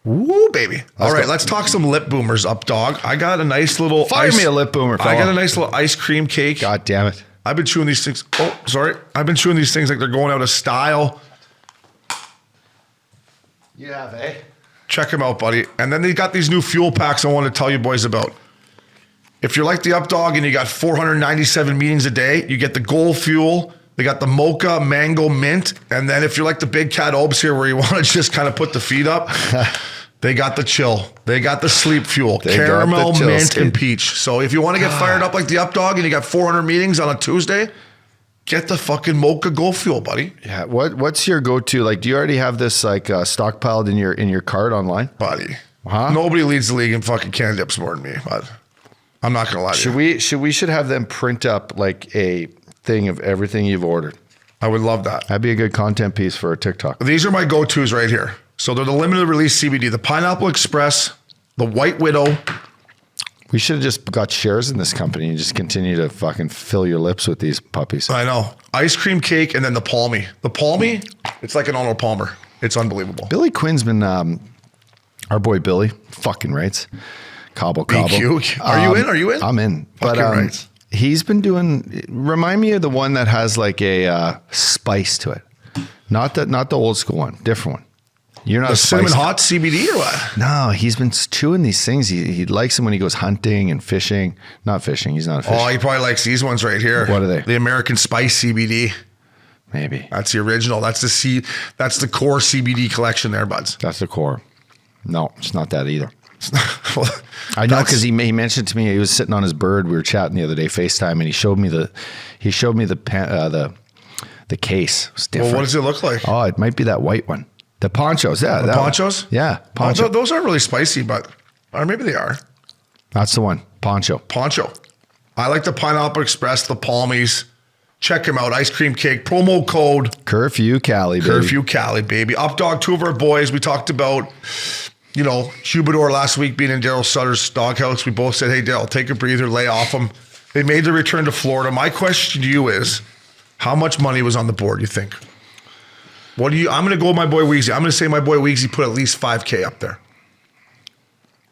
Woo, baby. All right, let's talk some lip boomers, up dog. I got a nice little Fire me a lip boomer, fella. I got a nice little ice cream cake. God damn it. I've been chewing these things. Oh, sorry. I've been chewing these things like they're going out of style. You have, eh? Check them out, buddy. And then they got these new fuel packs I want to tell you boys about. If you're like the up dog and you got 497 meetings a day, you get the Gold Fuel. They got the Mocha Mango Mint. And then if you're like the big cat Obes here where you want to just kind of put the feet up, they got the Chill. They got the Sleep Fuel. Caramel, mint, and peach. So if you want to get fired up like the up dog and you got 400 meetings on a Tuesday, get the fucking Mocha Gold Fuel, buddy. Yeah. What's your go-to? Like, do you already have this like stockpiled in your cart online? Buddy. Nobody leads the league in fucking Cannadips more than me, but I'm not going to lie to you. We should have them print up like a thing of everything you've ordered. I would love that. That'd be a good content piece for a TikTok. These are my go-tos right here. So they're the limited release CBD, the Pineapple Express, the White Widow. We should have just got shares in this company and just continue to fucking fill your lips with these puppies. I know. Ice cream cake and then the Palmy. The Palmy, it's like an Arnold Palmer. It's unbelievable. Billy Quinn's been, our boy Billy, fucking rights. Cobble. BQ. Are you in? I'm in. Fucking rights. He's been doing, remind me of the one that has like a spice to it. Not the old school one, different one. You're not the cinnamon hot CBD or what? No, he's been chewing these things. He likes them when he goes hunting and fishing. Not fishing. He's not a fisher. Oh, he probably likes these ones right here. What are they? The American Spice CBD. Maybe. That's the original. That's the core CBD collection there, buds. That's the core. No, it's not that either. I know because he mentioned to me he was sitting on his bird. We were chatting the other day, FaceTime, and he showed me the case. It was different. Well, what does it look like? Oh, it might be that white one. The ponchos, yeah. The ponchos? One. Yeah, poncho. Those aren't really spicy, but or maybe they are. That's the one. Poncho. I like the Pineapple Express, the Palmies. Check him out. Ice cream cake. Promo code Curfew Cali, baby. Curfew Cali, baby. Up dog, two of our boys. We talked about, Humidor last week being in Daryl Sutter's doghouse. We both said, hey, Daryl, take a breather, lay off him. They made the return to Florida. My question to you is, how much money was on the board, you think? I'm going to go with my boy Weezy. I'm going to say my boy Weezy put at least $5,000 up there.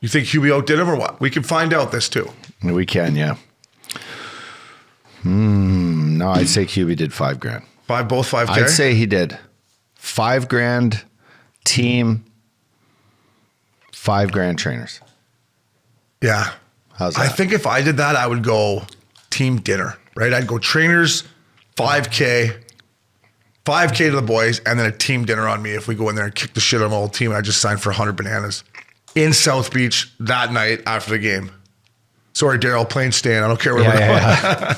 You think Hubie outdid him or what? We can find out this too. We can, yeah. No, I'd say Hubie did $5,000. Both $5,000? I'd say he did. $5,000 team, $5,000 trainers. Yeah. How's that? I think if I did that, I would go team dinner, right? I'd go trainers, $5,000 to the boys, and then a team dinner on me if we go in there and kick the shit out of my whole team. And I just signed for 100 bananas in South Beach that night after the game. Sorry, Daryl, plain staying. I don't care where we're going. Yeah.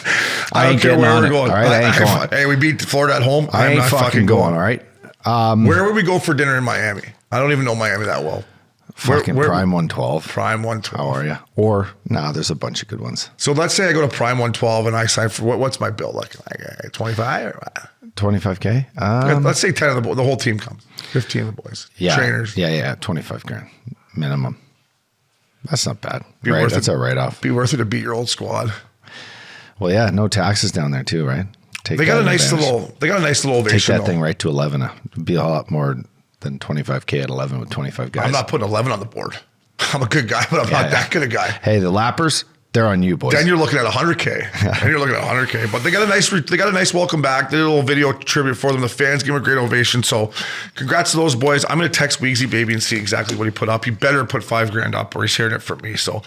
I don't care where we're going. All right, I ain't going. Hey, we beat Florida at home. I ain't not fucking going. All right. Where would we go for dinner in Miami? I don't even know Miami that well. Fucking Prime 112. Prime 112. How are you? Or, there's a bunch of good ones. So let's say I go to Prime 112 and I sign for, what's my bill? Like 25 or what? 25K? Let's say 10 of the whole team comes. 15 of the boys. Yeah. Trainers. Yeah. $25,000 minimum. That's not bad. Right? That's a write-off. Be worth it to beat your old squad. Well, yeah, no taxes down there too, right? They got a nice little ovation. Take that thing right to 11. It'd be a lot more than 25K at 11 with 25 guys. I'm not putting 11 on the board. I'm a good guy, but I'm not that good a guy. Hey, the lappers, they're on you, boys. Then you're looking at 100K. But they got a nice welcome back. They did a little video tribute for them. The fans gave them a great ovation. So congrats to those boys. I'm going to text Weezy Baby and see exactly what he put up. He better put $5,000 up or he's hearing it from me. So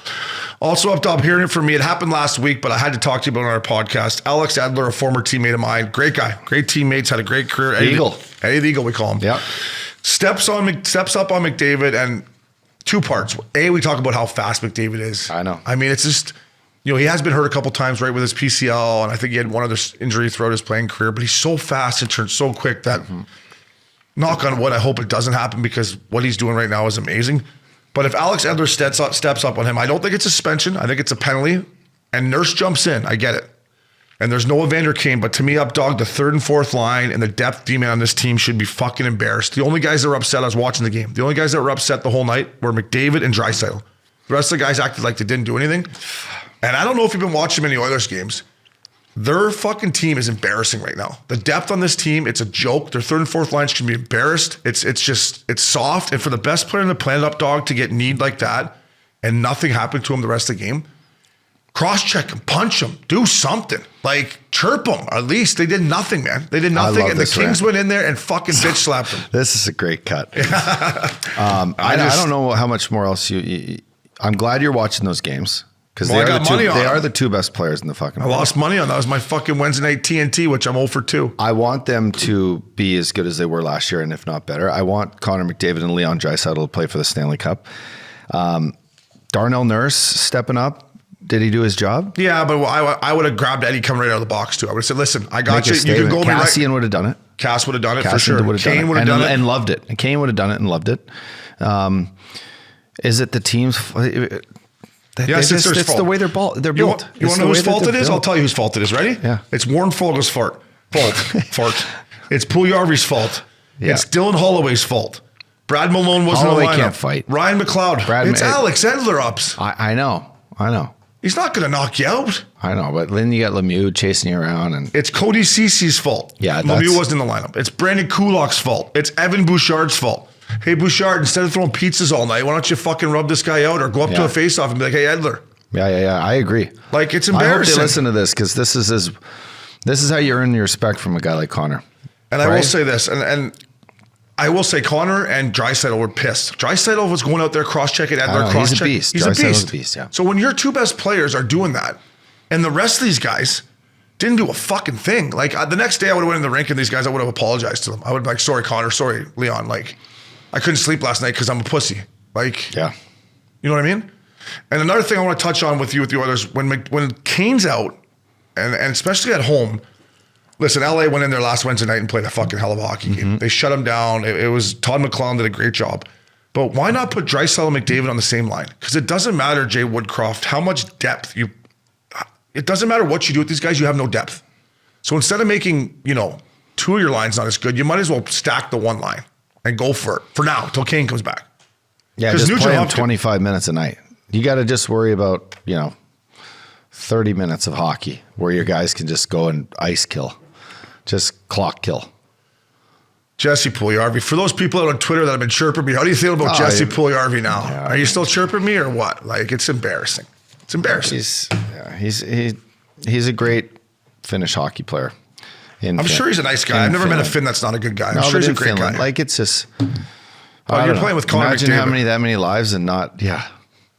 also up top, hearing it from me. It happened last week, but I had to talk to you about it on our podcast. Alex Edler, a former teammate of mine. Great guy. Great teammates. Had a great career. Eddie the Eagle, we call him. Yeah. Steps up on McDavid, and two parts. We talk about how fast McDavid is. I know. I mean, it's just, he has been hurt a couple times, right, with his PCL, and I think he had one other injury throughout his playing career, but he's so fast and turns so quick that, knock on wood, I hope it doesn't happen because what he's doing right now is amazing. But if Alex Edler steps up on him, I don't think it's a suspension. I think it's a penalty, and Nurse jumps in. I get it. And there's no Evander Kane, but to me, up dog, the third and fourth line and the depth D-man on this team should be fucking embarrassed. The only guys that were upset, I was watching the game, the only guys that were upset the whole night were McDavid and Draisaitl. The rest of the guys acted like they didn't do anything. And I don't know if you've been watching many Oilers games. Their fucking team is embarrassing right now. The depth on this team, it's a joke. Their third and fourth lines should be embarrassed. It's soft. And for the best player in the planet, up dog, to get kneed like that and nothing happened to him the rest of the game, cross-check him, punch him, do something. Like, chirp him. At least they did nothing, man. They did nothing, and the Kings went in there and fucking bitch slapped them. This is a great cut. I don't know how much more else you I'm glad you're watching those games because they are the two best players in the fucking I lost money on that. It was my fucking Wednesday night TNT, which I'm 0 for 2. I want them to be as good as they were last year, and if not better. I want Connor McDavid and Leon Draisaitl to play for the Stanley Cup. Darnell Nurse stepping up. Did he do his job? Yeah, but I would have grabbed Eddie coming right out of the box too. I would have said, listen, I got you. You can go Cassian would have done it. Cass would have done it for sure. Kane would have done it. And loved it. And Kane would have done it and loved it. Is it the team's Yes, it's their fault. It's the way they're built. You want to know whose fault it is? I'll tell you whose fault it is. Ready? Yeah. It's Warren Fogel's fault. It's Puljujarvi's fault. Yeah. It's Dylan Holloway's fault. Brad Malone wasn't in the lineup. Can't fight. Ryan McLeod. It's Alex Edler ups. I know. He's not going to knock you out. I know, but then you got Lemieux chasing you around, and it's Cody Cece's fault. Yeah, Lemieux wasn't in the lineup. It's Brandon Kulak's fault. It's Evan Bouchard's fault. Hey Bouchard, instead of throwing pizzas all night, why don't you fucking rub this guy out or go up to a face-off and be like, hey Edler. Yeah. I agree. Like, it's embarrassing. I hope they listen to this because this is how you earn your respect from a guy like Connor. And right? I will say this, and I will say Connor and Draisaitl were pissed. Draisaitl was going out there cross-checking Edler, cross-check. He's a beast. He's a beast. Beast, yeah. So when your two best players are doing that, and the rest of these guys didn't do a fucking thing. Like, the next day I would have went in the rink and these guys, I would have apologized to them. I would be like, sorry, Connor, sorry, Leon. Like, I couldn't sleep last night because I'm a pussy. Like, yeah. You know what I mean? And another thing I want to touch on with you, with the others, when Kane's out, and especially at home, listen, LA went in there last Wednesday night and played a fucking hell of a hockey game. They shut him down. It was Todd McClellan did a great job. But why not put Draisaitl and McDavid on the same line? Because it doesn't matter, Jay Woodcroft, how much depth it doesn't matter what you do with these guys, you have no depth. So instead of making, two of your lines not as good, you might as well stack the one line and go for it for now until Kane comes back. Yeah, just play him 25 minutes a night. You got to just worry about, 30 minutes of hockey where your guys can just go and ice kill. Just clock kill. Jesse Puljujarvi. For those people out on Twitter that have been chirping me, how do you feel about Jesse Puljujarvi now? Yeah, are you still chirping me or what? Like, it's embarrassing. It's embarrassing. He's a great Finnish hockey player. I'm sure he's a nice guy. I've never met a Finn that's not a good guy. I'm sure he's a great guy. Like, it's just... you're playing with Connor Imagine McDavid. that many lives and not... Yeah.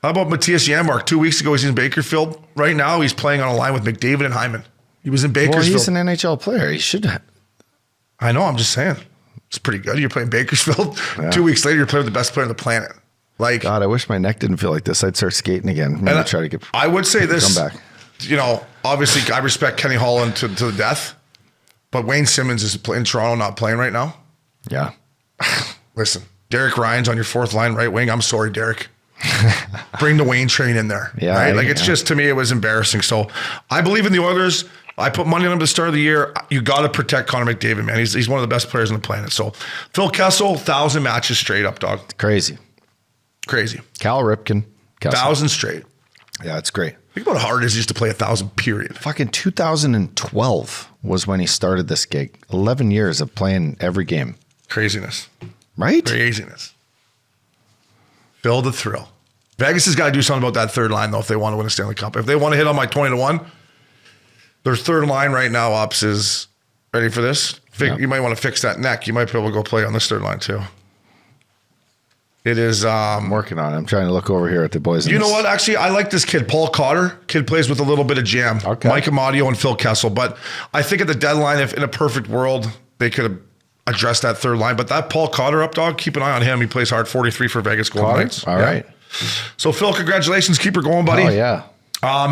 How about Matthias Janmark? 2 weeks ago, he's in Bakersfield. Right now, he's playing on a line with McDavid and Hyman. He was in Bakersfield. Well, he's an NHL player. He should have. I know. I'm just saying. It's pretty good. You're playing Bakersfield. Yeah. 2 weeks later, you're playing with the best player on the planet. Like, God, I wish my neck didn't feel like this. I'd start skating again. Maybe try to get. I would say this. Come back. Obviously, I respect Kenny Holland to the death, but Wayne Simmons is in Toronto, not playing right now. Yeah. Listen, Derek Ryan's on your fourth line, right wing. I'm sorry, Derek. Bring the Wayne train in there. Yeah. Right? Like, it's just, to me, it was embarrassing. So I believe in the Oilers. I put money on him at the start of the year. You got to protect Connor McDavid, man. He's one of the best players on the planet. So Phil Kessel, 1,000 matches straight up, dog. Crazy. Cal Ripken. Kessel. 1,000 straight. Yeah, it's great. Think about how hard it is just to play 1,000, period. Fucking 2012 was when he started this gig. 11 years of playing every game. Craziness. Right? Craziness. Phil the thrill. Vegas has got to do something about that third line, though, if they want to win a Stanley Cup. If they want to hit on my 20-1, their third line right now, Ups, is ready for this. You might want to fix that neck. You might be able to go play on this third line, too. It is... I'm working on it. I'm trying to look over here at the boys. You know what? Actually, I like this kid, Paul Cotter. Kid plays with a little bit of jam. Okay. Mike Amadio and Phil Kessel. But I think at the deadline, if in a perfect world, they could have addressed that third line. But that Paul Cotter up, dog, keep an eye on him. He plays hard, 43 for Vegas Golden Knights. All right. So, Phil, congratulations. Keep her going, buddy. Oh, yeah.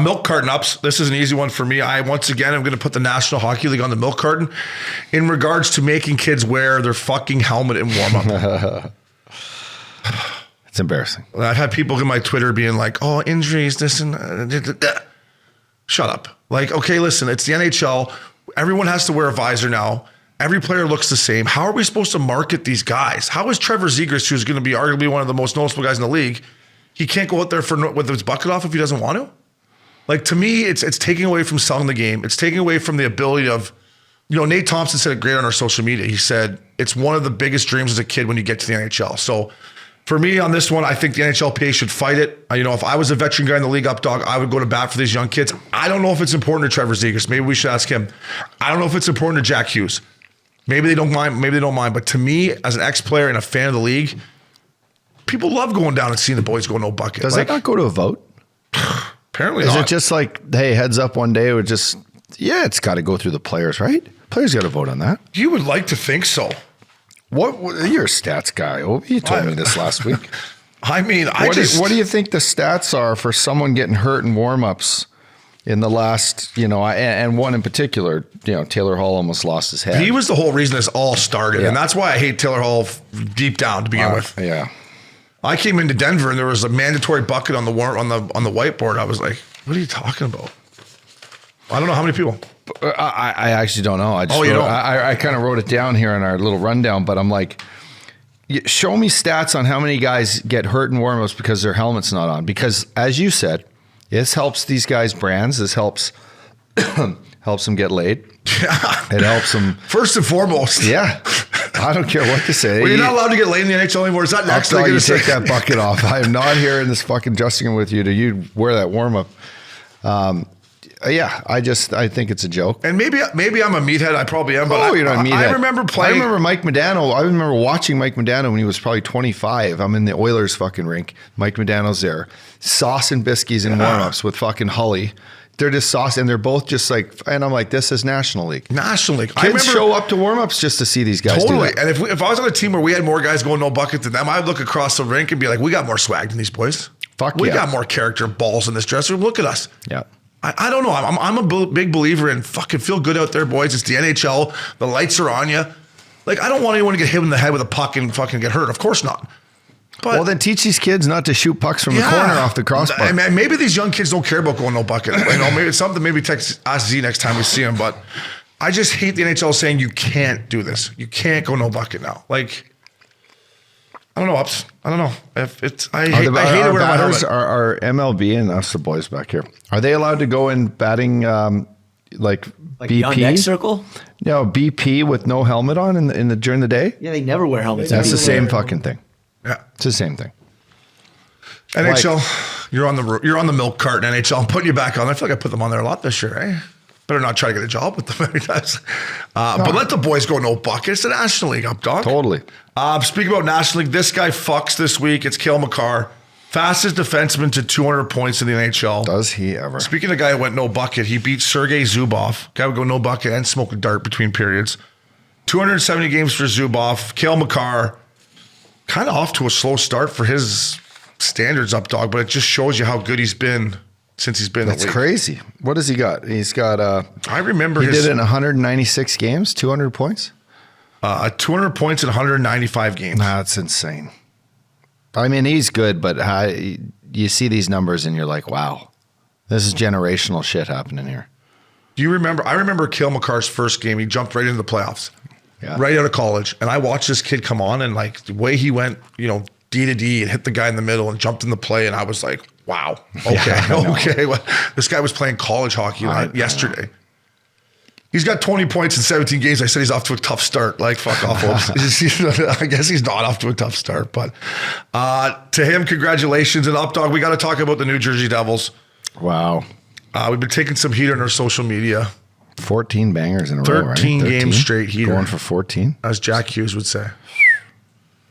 Milk carton ups. This is an easy one for me. Once again, I'm going to put the National Hockey League on the milk carton in regards to making kids wear their fucking helmet in warm-up. It's embarrassing. I've had people in my Twitter being like, oh, injuries, this and that. Shut up. Like, okay, listen, it's the NHL. Everyone has to wear a visor now. Every player looks the same. How are we supposed to market these guys? How is Trevor Zegras, who's going to be arguably one of the most noticeable guys in the league, he can't go out there with his bucket off if he doesn't want to? Like, to me, it's taking away from selling the game. It's taking away from the ability of, Nate Thompson said it great on our social media. He said, it's one of the biggest dreams as a kid when you get to the NHL. So for me on this one, I think the NHLPA should fight it. If I was a veteran guy in the league, Updog, I would go to bat for these young kids. I don't know if it's important to Trevor Zegras. Maybe we should ask him. I don't know if it's important to Jack Hughes. Maybe they don't mind. Maybe they don't mind. But to me, as an ex-player and a fan of the league, people love going down and seeing the boys go no bucket. Does that not go to a vote? Apparently not. Is it just like, hey, heads up one day, it's got to go through the players, right? Players got to vote on that. You would like to think so. What you're a stats guy, Obi. You told me this last week. I mean, what do you think the stats are for someone getting hurt in warm-ups in the last, and one in particular, Taylor Hall almost lost his head. He was the whole reason this all started, and that's why I hate Taylor Hall deep down to begin with. Yeah. I came into Denver and there was a mandatory bucket on the whiteboard. I was like, what are you talking about? I don't know how many people. I actually don't know. I kind of wrote it down here in our little rundown, but I'm like, show me stats on how many guys get hurt in warm-ups because their helmet's not on. Because as you said, this helps these guys' brands. This helps them get laid. Yeah. It helps them. First and foremost. Yeah. I don't care what to say. Well, you're not allowed to get laid in the NHL anymore. Is that next thing you take that bucket off? I am not here in this fucking dressing room with you. Do you wear that warm-up? Yeah, I think it's a joke. And maybe I'm a meathead. I probably am. But you're not a meathead. I remember playing. I remember Mike Modano. I remember watching Mike Modano when he was probably 25. I'm in the Oilers fucking rink. Mike Modano's there. Sauce and biscuits in warm-ups with fucking Hully. They're just sauce, and they're both just like, and I'm like, this is National League. National League. Kids show up to warm-ups just to see these guys. Totally. And if I was on a team where we had more guys going no bucket than them, I'd look across the rink and be like, we got more swag than these boys. We got more character and balls in this dressing room. Look at us. Yeah. I don't know. I'm a big believer in fucking feel good out there, boys. It's the NHL. The lights are on you. Like, I don't want anyone to get hit in the head with a puck and fucking get hurt. Of course not. But, well, then teach these kids not to shoot pucks from the corner off the crossbar. And maybe these young kids don't care about going no bucket. Maybe it's something. Maybe ask Z next time we see him. But I just hate the NHL saying you can't do this. You can't go no bucket now. Like, I don't know, Ups. I don't know. I hate it when my helmet. Are MLB and us, the boys back here, are they allowed to go in batting like BP? Beyond X circle? No, BP with no helmet on during the day? Yeah, they never wear helmets. That's the same fucking thing. Yeah, it's the same thing. NHL, you're on the milk carton. NHL, I'm putting you back on. I feel like I put them on there a lot this year, eh? Better not try to get a job with them many times. But let the boys go no bucket. It's the National League, up, dog. Totally. Speaking about National League, this guy fucks this week. It's Cale Makar. Fastest defenseman to 200 points in the NHL. Does he ever? Speaking of the guy who went no bucket, he beat Sergei Zubov. Guy would go no bucket and smoke a dart between periods. 270 games for Zubov. Cale Makar, kind of off to a slow start for his standards, up, dog, but it just shows you how good he's been since he's been in the league. That's crazy. What has he got? He's got I remember he did it in 196 games, 200 points? 200 points in 195 games. That's insane. I mean, he's good, but you see these numbers and you're like, wow, this is generational shit happening here. Do you remember? I remember Cale Makar's first game. He jumped right into the playoffs, right out of college. And I watched this kid come on, and like the way he went, D to D and hit the guy in the middle and jumped in the play. And I was like, wow, okay. Well, this guy was playing college hockey yesterday. He's got 20 points in 17 games. I said he's off to a tough start. Like, fuck off. I guess he's not off to a tough start. But to him, congratulations. And Updog, we got to talk about the New Jersey Devils. Wow. We've been taking some heat on our social media. 14 bangers in a row, right? 13 games straight heater. Going for 14? As Jack Hughes would say.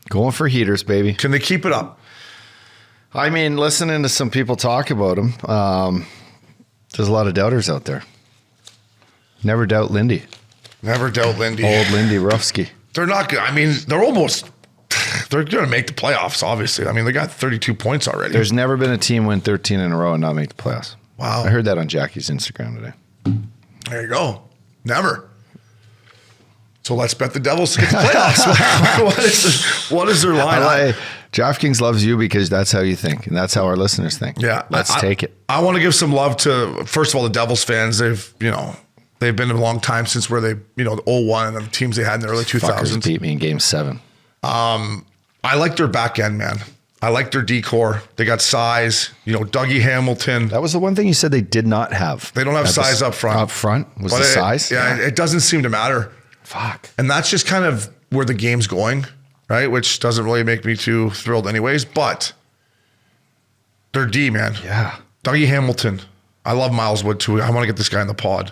Going for heaters, baby. Can they keep it up? I mean, listening to some people talk about them, there's a lot of doubters out there. Never doubt Lindy. Never doubt Lindy. Old Lindy Ruffsky. They're not good. I mean, they're going to make the playoffs, obviously. I mean, they got 32 points already. There's never been a team win 13 in a row and not make the playoffs. Wow. I heard that on Jackie's Instagram today. There you go. Never. So let's bet the Devils to get the playoffs. What is their lineup? DraftKings loves you because that's how you think, and that's how our listeners think. Yeah. Let's take it. I want to give some love to, first of all, the Devils fans. They've been a long time since where they, the 01 and the teams they had in the early 2000s. Fuckers beat me in game 7. I like their back end, man. I like their decor. They got size. Dougie Hamilton. That was the one thing you said they did not have. They don't have size up front. Up front was the size? Yeah, it doesn't seem to matter. Fuck. And that's just kind of where the game's going, right? Which doesn't really make me too thrilled anyways, but they're D, man. Yeah. Dougie Hamilton. I love Miles Wood too. I want to get this guy in the pod.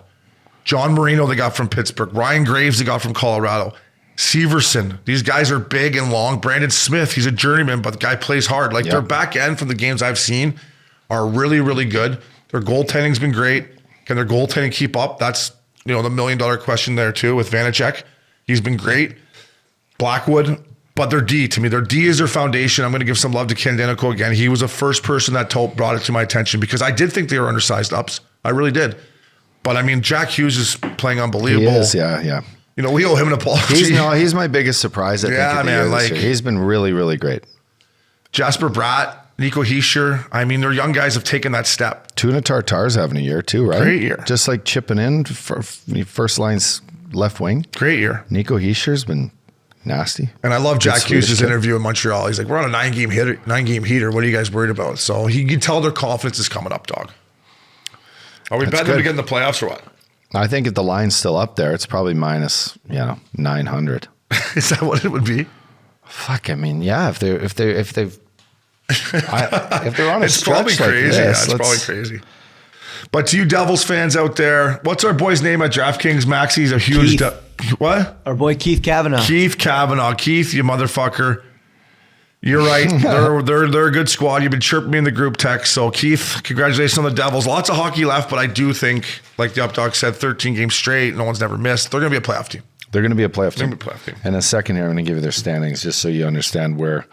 John Marino they got from Pittsburgh. Ryan Graves they got from Colorado. Severson. These guys are big and long. Brandon Smith, he's a journeyman, but the guy plays hard. Like their back end from the games I've seen are really, really good. Their goaltending's been great. Can their goaltending keep up? That's the $1 million question there too with Vanacek. He's been great. Blackwood, but their D to me. Their D is their foundation. I'm going to give some love to Ken Danico again. He was the first person that brought it to my attention because I did think they were undersized ups. I really did. But I mean, Jack Hughes is playing unbelievable. He is, yeah. We owe him an apology. He's my biggest surprise. I think of the year this year. He's been really, really great. Jasper Bratt, Nico Hischier. I mean, their young guys have taken that step. Tuna Tartar's having a year too, right? Great year. Just like chipping in for first line's left wing. Great year. Nico Hischier's been nasty. And I love Jack Hughes' interview in Montreal. He's like, we're on a 9-game heater. What are you guys worried about? So you can tell their confidence is coming up, dog. Are we betting them to get in the playoffs or what? I think if the line's still up there, it's probably minus 900. Is that what it would be? Fuck, I mean, yeah. If they're on a it's stretch probably like crazy. this, It's probably crazy. But to you Devils fans out there, what's our boy's name at DraftKings? Maxie's a huge. What? Our boy Keith Cavanaugh. Keith, you motherfucker. You're right. They're a good squad. You've been chirping me in the group text. So Keith, congratulations on the Devils. Lots of hockey left, but I do think, like the Updog said, 13 games straight. No one's never missed. They're going to be a playoff team. They're going to be a playoff team. And in a second here, I'm going to give you their standings just so you understand where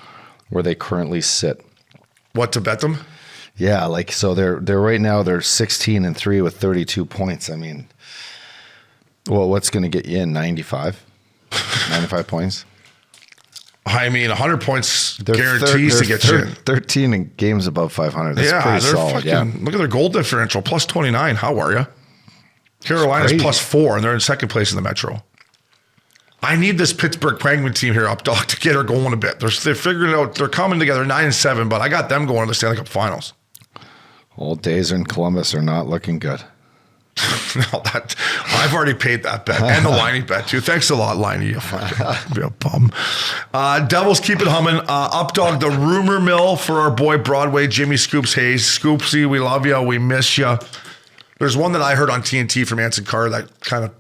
they currently sit. What to bet them? Yeah, so they're right now they're 16-3 with 32 points. I mean, well, what's going to get you in 95 points? I mean, 100 points guarantees to get you in. 13 in games above 500. That's pretty solid. Look at their goal differential, plus 29. How are you? Carolina's plus 4, and they're in second place in the Metro. I need this Pittsburgh Penguin team here, Updog, to get her going a bit. They're figuring it out. They're coming together 9-7, but I got them going to the Stanley Cup Finals. Old days in Columbus are not looking good. No, I've already paid that bet and the Liney bet too. Thanks a lot, Liney. You fucking be a bum. Devils keep it humming. Updog, the rumor mill for our boy Broadway Jimmy Scoops Hayes. Scoopsy, we love you. We miss you. There's one that I heard on TNT from Anson Carr that kind of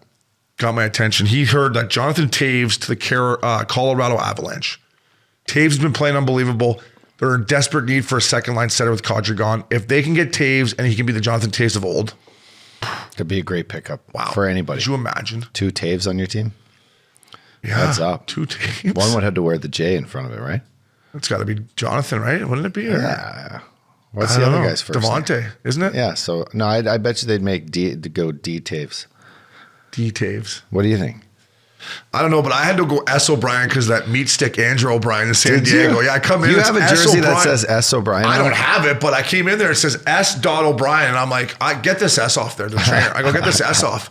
got my attention. He heard that Jonathan Taves to the Colorado Avalanche. Taves has been playing unbelievable. They're in desperate need for a second line setter with Kadri gone. If they can get Taves and he can be the Jonathan Taves of old. Could be a great pickup for anybody. Could you imagine? 2 Taves on your team? Yeah. Heads up. 2 Taves. One would have to wear the J in front of it, right? It's got to be Jonathan, right? Wouldn't it be? Yeah. What's the other guy's first Devontae, name? Isn't it? Yeah. So, no, I bet you they'd make D Taves. D Taves. What do you think? I don't know, but I had to go S. O'Brien because that meat stick Andrew O'Brien in San Diego. Yeah, I come in. You have a jersey that says S. O'Brien? I don't have it, but I came in there. It says S. O'Brien, and I'm like, I get this S off there. The trainer, I go get this S off,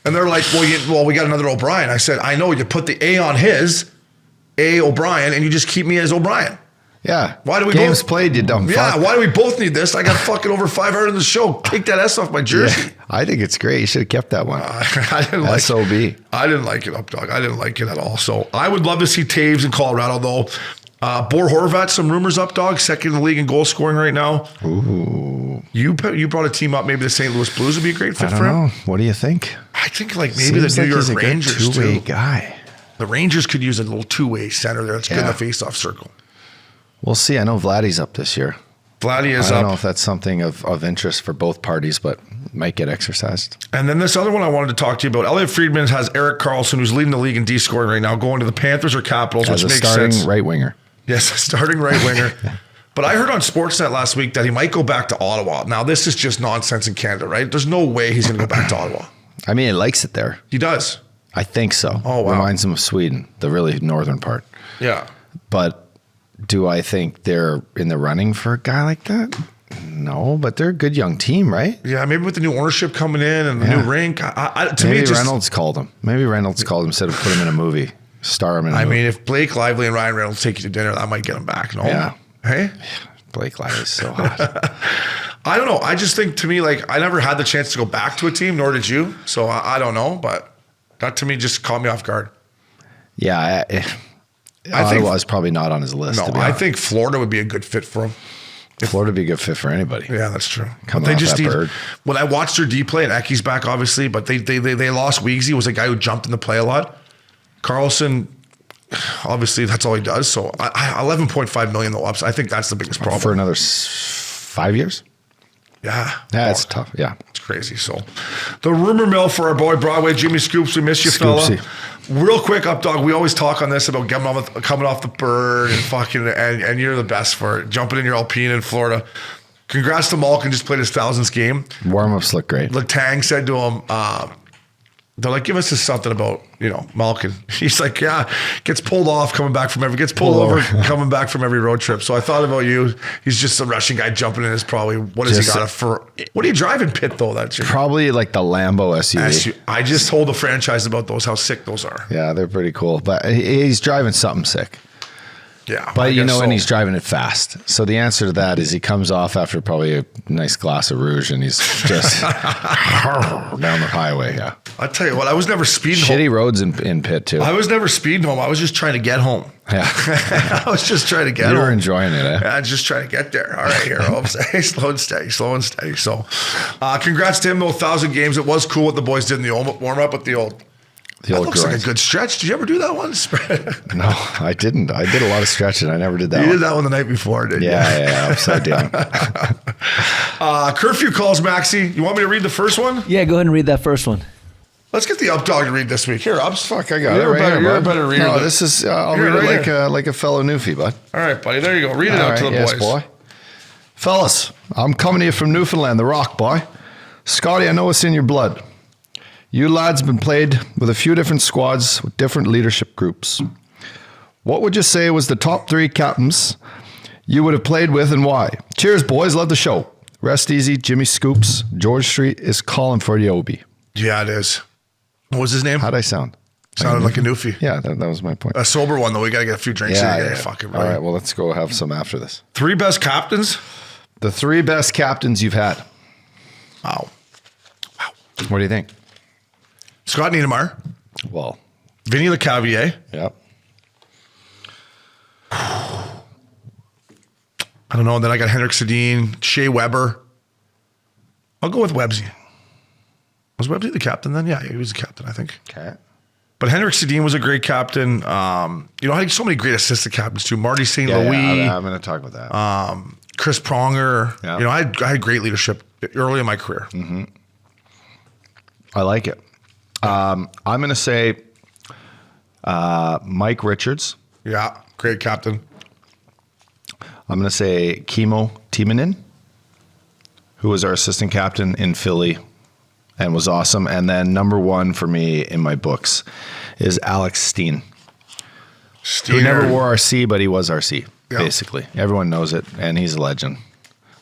and they're like, well, we got another O'Brien. I said, I know. You put the A on his A. O'Brien, and you just keep me as O'Brien. Yeah. Why do we Games played, you dumb fuck. Yeah. Why do we both need this? I got fucking over 500 in the show. Take that S off my jersey. Yeah, I think it's great. You should have kept that one. I didn't like SOB. I didn't like it, Updog. I didn't like it at all. So I would love to see Taves in Colorado, though. Bor Horvat, some rumors, Updog, second in the league in goal scoring right now. Ooh. You brought a team up. Maybe the St. Louis Blues would be a great fit for him. What do you think? I think maybe the New York Rangers he's a good two-way too. guy. The Rangers could use a little two-way center there. That's good in the face-off circle. We'll see. I know Vladdy's up this year. Vladdy is up. I don't know if that's something of interest for both parties, but might get exercised. And then this other one I wanted to talk to you about. Elliot Friedman has Erik Karlsson, who's leading the league in D scoring right now, going to the Panthers or Capitals, which makes sense. Starting right winger. Yes, starting right winger. But I heard on Sportsnet last week that he might go back to Ottawa. Now, this is just nonsense in Canada, right? There's no way he's going to go back to Ottawa. I mean, he likes it there. He does. I think so. Oh, wow. Reminds him of Sweden, the really northern part. Yeah. But Do I think they're in the running for a guy like that? No, but they're a good young team, right? Yeah, maybe with the new ownership coming in and the new rink. To Maybe me, Reynolds called him. Maybe Reynolds called him instead of put him in a movie. Star him in a movie. mean, if Blake Lively and Ryan Reynolds take you to dinner, that might get him back. No? Yeah. Hey? Blake Lively's so hot. I don't know. I just think, to me, like, I never had the chance to go back to a team, nor did you. So I don't know, but that to me just caught me off guard. Yeah, I think Ottawa's probably not on his list. No, I think Florida would be a good fit for him. Florida would be a good fit for anybody. Yeah, that's true. Coming off that bird. When I watched their D play, and Ecky's back, obviously, but they lost Weegsy, was a guy who jumped in the play a lot. Carlson, obviously, that's all he does. So 11.5 million though. I think that's the biggest problem. For another 5 years? Yeah. Yeah, it's tough. Yeah. It's crazy. So the rumor mill for our boy Broadway, Jimmy Scoops. We miss you, Scoopsy. fella. Real quick, up dog. We always talk on this about coming off the bird and fucking, and you're the best for it. Jumping in your Alpine in Florida. Congrats to Malkin, just played his 1000th game. Warm-ups look great. Letang said to him, they're like, give us just something about, Malkin. He's like, yeah, gets pulled off coming back from gets pulled over coming back from every road trip. So I thought about you. He's just a Russian guy jumping in is probably, what has he got what are you driving, Pitt, though? That's probably like the Lambo SUV. I just told the franchise about those, how sick those are. Yeah, they're pretty cool. But he's driving something sick. Yeah. But and he's driving it fast. So the answer to that is he comes off after probably a nice glass of rouge and he's just down the highway. Yeah. I'll tell you what, I was never speeding home. Shitty roads in Pitt too. I was never speeding home. I was just trying to get home. Yeah. I was just trying to get home. You were enjoying it, eh? Yeah, I was just trying to get there. All right, here. Slow and steady. So congrats to him, though, 1,000 games. It was cool what the boys did in the warm-up with the old... That looks like a good stretch. Did you ever do that one? No, I didn't. I did a lot of stretching. I never did that one. You did that one the night before, didn't you? Yeah, upside down. Curfew Calls, Maxie. You want me to read the first one? Yeah, go ahead and read that first one. Let's get the up dog to read this week. Here, Ups. Fuck, I got you're it right here, You're a better reader. No, this is, I'll read it like a fellow newfie, bud. All right, buddy. There you go. Read it out to the boys. Boy. Fellas, I'm coming to you from Newfoundland, the Rock, boy. Scotty, I know it's in your blood. You lads been played with a few different squads with different leadership groups. What would you say was the top 3 captains you would have played with and why? Cheers, boys. Love the show. Rest easy. Jimmy Scoops. George Street is calling for the Obi. Yeah, it is. What was his name? How'd I sound? Sounded like a newfie. Yeah, that was my point. A sober one, though. We got to get a few drinks in. Yeah. Fuck it, all right, well, let's go have some after this. 3 best captains? The 3 best captains you've had. Wow. What do you think? Scott Niedermayer. Well. Vinny LeCavier. Yep. I don't know. And then I got Henrik Sedin, Shea Weber. I'll go with Websy. Was Websy the captain then? Yeah, he was the captain, I think. Okay. But Henrik Sedin was a great captain. I had so many great assistant captains too. Marty St. Louis. Yeah, I'm going to talk about that. Chris Pronger. Yeah. I had great leadership early in my career. Mm-hmm. I like it. I'm going to say Mike Richards. Yeah, great captain. I'm going to say Kimmo Timonen, who was our assistant captain in Philly and was awesome. And then number 1 for me in my books is Alex Steen. Who never wore our C, but he was our C, basically. Everyone knows it, and he's a legend.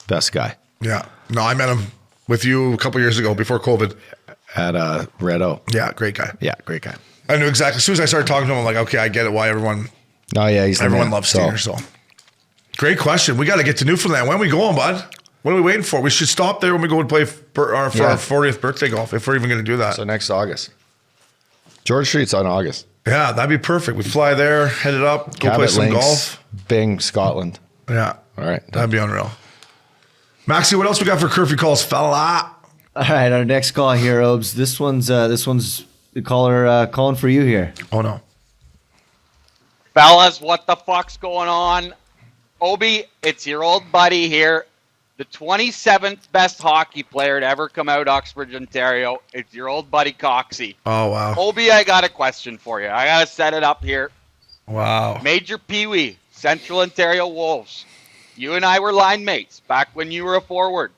Best guy. Yeah. No, I met him with you a couple years ago before COVID. At Red O. Yeah, great guy. Yeah, great guy. I knew exactly. As soon as I started talking to him, I'm like, okay, I get it why everyone loves Steiner. So great question. We got to get to Newfoundland. When are we going, bud? What are we waiting for? We should stop there when we go and play for our 40th birthday golf, if we're even going to do that. So next August. George Street's on August. Yeah, that'd be perfect. We fly there, head it up, go play some golf. Bing, Scotland. Yeah. All right. That'd be unreal. Maxie, what else we got for Curfew Calls, fella? All right, our next call here, Obes. This one's the caller calling for you here. Oh no, fellas, what the fuck's going on? Obi, it's your old buddy here, the 27th best hockey player to ever come out of Oxford, Ontario. It's your old buddy Coxie. Oh wow, Obi, I got a question for you. I gotta set it up here. Wow, Major Pee Wee, Central Ontario Wolves. You and I were line mates back when you were a forward.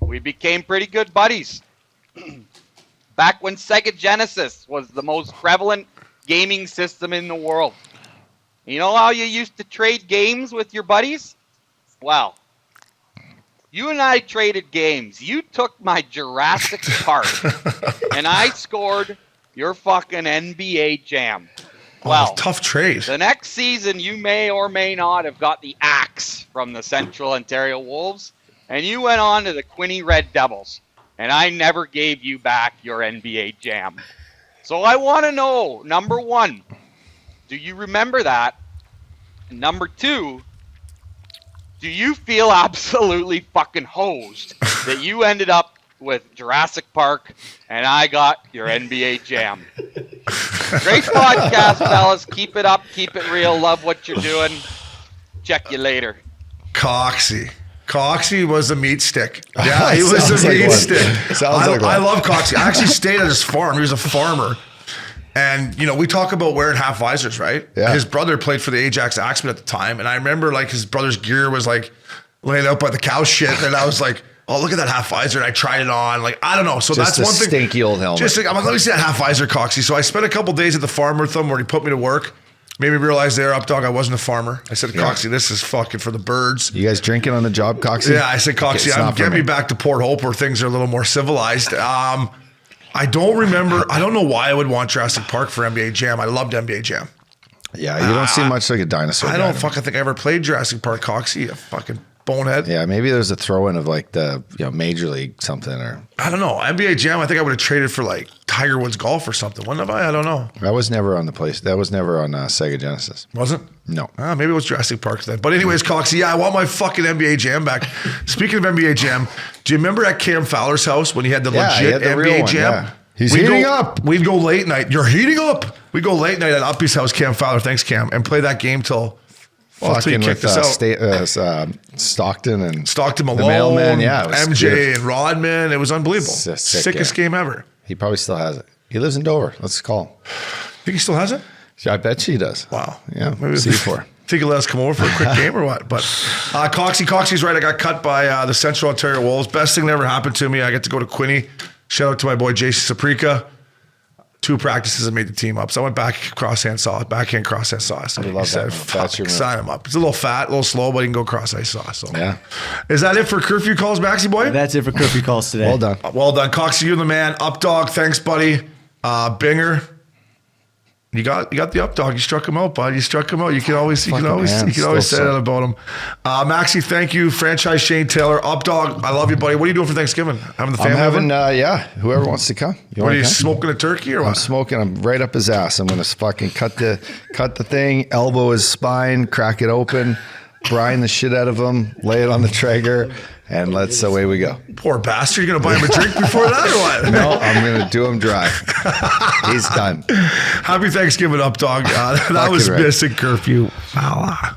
We became pretty good buddies. Back when Sega Genesis was the most prevalent gaming system in the world. You know how you used to trade games with your buddies? Well, you and I traded games. You took my Jurassic Park, and I scored your fucking NBA Jam. Well, tough trade. The next season, you may or may not have got the axe from the Central Ontario Wolves, and you went on to the Quinny Red Devils, and I never gave you back your NBA Jam. So I want to know, number one, do you remember that? And number two, do you feel absolutely fucking hosed that you ended up with Jurassic Park and I got your NBA Jam? Great podcast, fellas. Keep it up. Keep it real. Love what you're doing. Check you later. Coxie. Coxie was a meat stick. Yeah, he was a meat stick. I love Coxie. I actually stayed at his farm. He was a farmer. And, you know, we talk about wearing half visors, right? Yeah. His brother played for the Ajax Axemen at the time. And I remember, like, his brother's gear was, like, laying out by the cow shit. And I was like, oh, look at that half visor. And I tried it on. Like, I don't know. So just that's one thing. Stinky old helmet. Just like, I'm like, let me see that half visor, Coxie. So I spent a couple days at the farm with him where he put me to work. Made me realize there, Updog, I wasn't a farmer. I said, Coxie, this is fucking for the birds. You guys drinking on the job, Coxie? Yeah, I said, Coxie, get me back to Port Hope where things are a little more civilized. I don't remember. I don't know why I would want Jurassic Park for NBA Jam. I loved NBA Jam. Yeah, you don't seem much like a dinosaur. I don't fucking think I ever played Jurassic Park, Coxie. A fucking bonehead. Yeah, maybe there's a throw-in of like the Major League something or. I don't know. NBA Jam, I think I would have traded for like Tiger Woods Golf or something. Wouldn't I? I don't know. That was never on the place. That was never on Sega Genesis. Wasn't? No. Maybe it was Jurassic Park then. But anyways, Coxie, yeah, I want my fucking NBA Jam back. Speaking of NBA Jam, do you remember at Cam Fowler's house when he had the legit NBA Jam? Yeah. He's heating up. We'd go late night. You're heating up. We'd go late night at Uppy's house, Cam Fowler. Thanks, Cam. And play that game till fucking he kicked us out. Stockton and Malone, the mailman. Yeah, MJ good. and Rodman. It was unbelievable. Sickest game ever. He probably still has it. He lives in Dover. Let's call him. Think he still has it? Yeah, I bet she does. Wow. Yeah. Maybe C4. Think he'll let us come over for a quick game or what? But Coxie's right. I got cut by the Central Ontario Wolves. Best thing that ever happened to me. I get to go to Quinny. Shout out to my boy Jason Saprika. 2 practices and made the team up. So I went backhand crosshand sauce. So I love that. Fuck, sign him up. It's a little fat, a little slow, but he can go cross ice sauce. So. Yeah. Is that it for Curfew Calls, Maxie boy? That's it for Curfew Calls today. Well done. Well done. Coxie, you're the man. Updog, thanks, buddy. Binger. You got the Updog. You struck him out, bud. You struck him out. You can always say that about him. Maxie, thank you. Franchise Shane Taylor. Updog, I love you, buddy. What are you doing for Thanksgiving? Having the family? I'm having, whoever wants to come. What are you smoking a turkey or what? I'm smoking. I'm right up his ass. I'm gonna fucking cut the thing, elbow his spine, crack it open, brine the shit out of him, lay it on the Traeger, and let's away we go. Poor bastard. You're gonna buy him a drink before that or what? No, I'm gonna do him dry. He's done. Happy Thanksgiving, Updog. That was missing Curfew. Voila.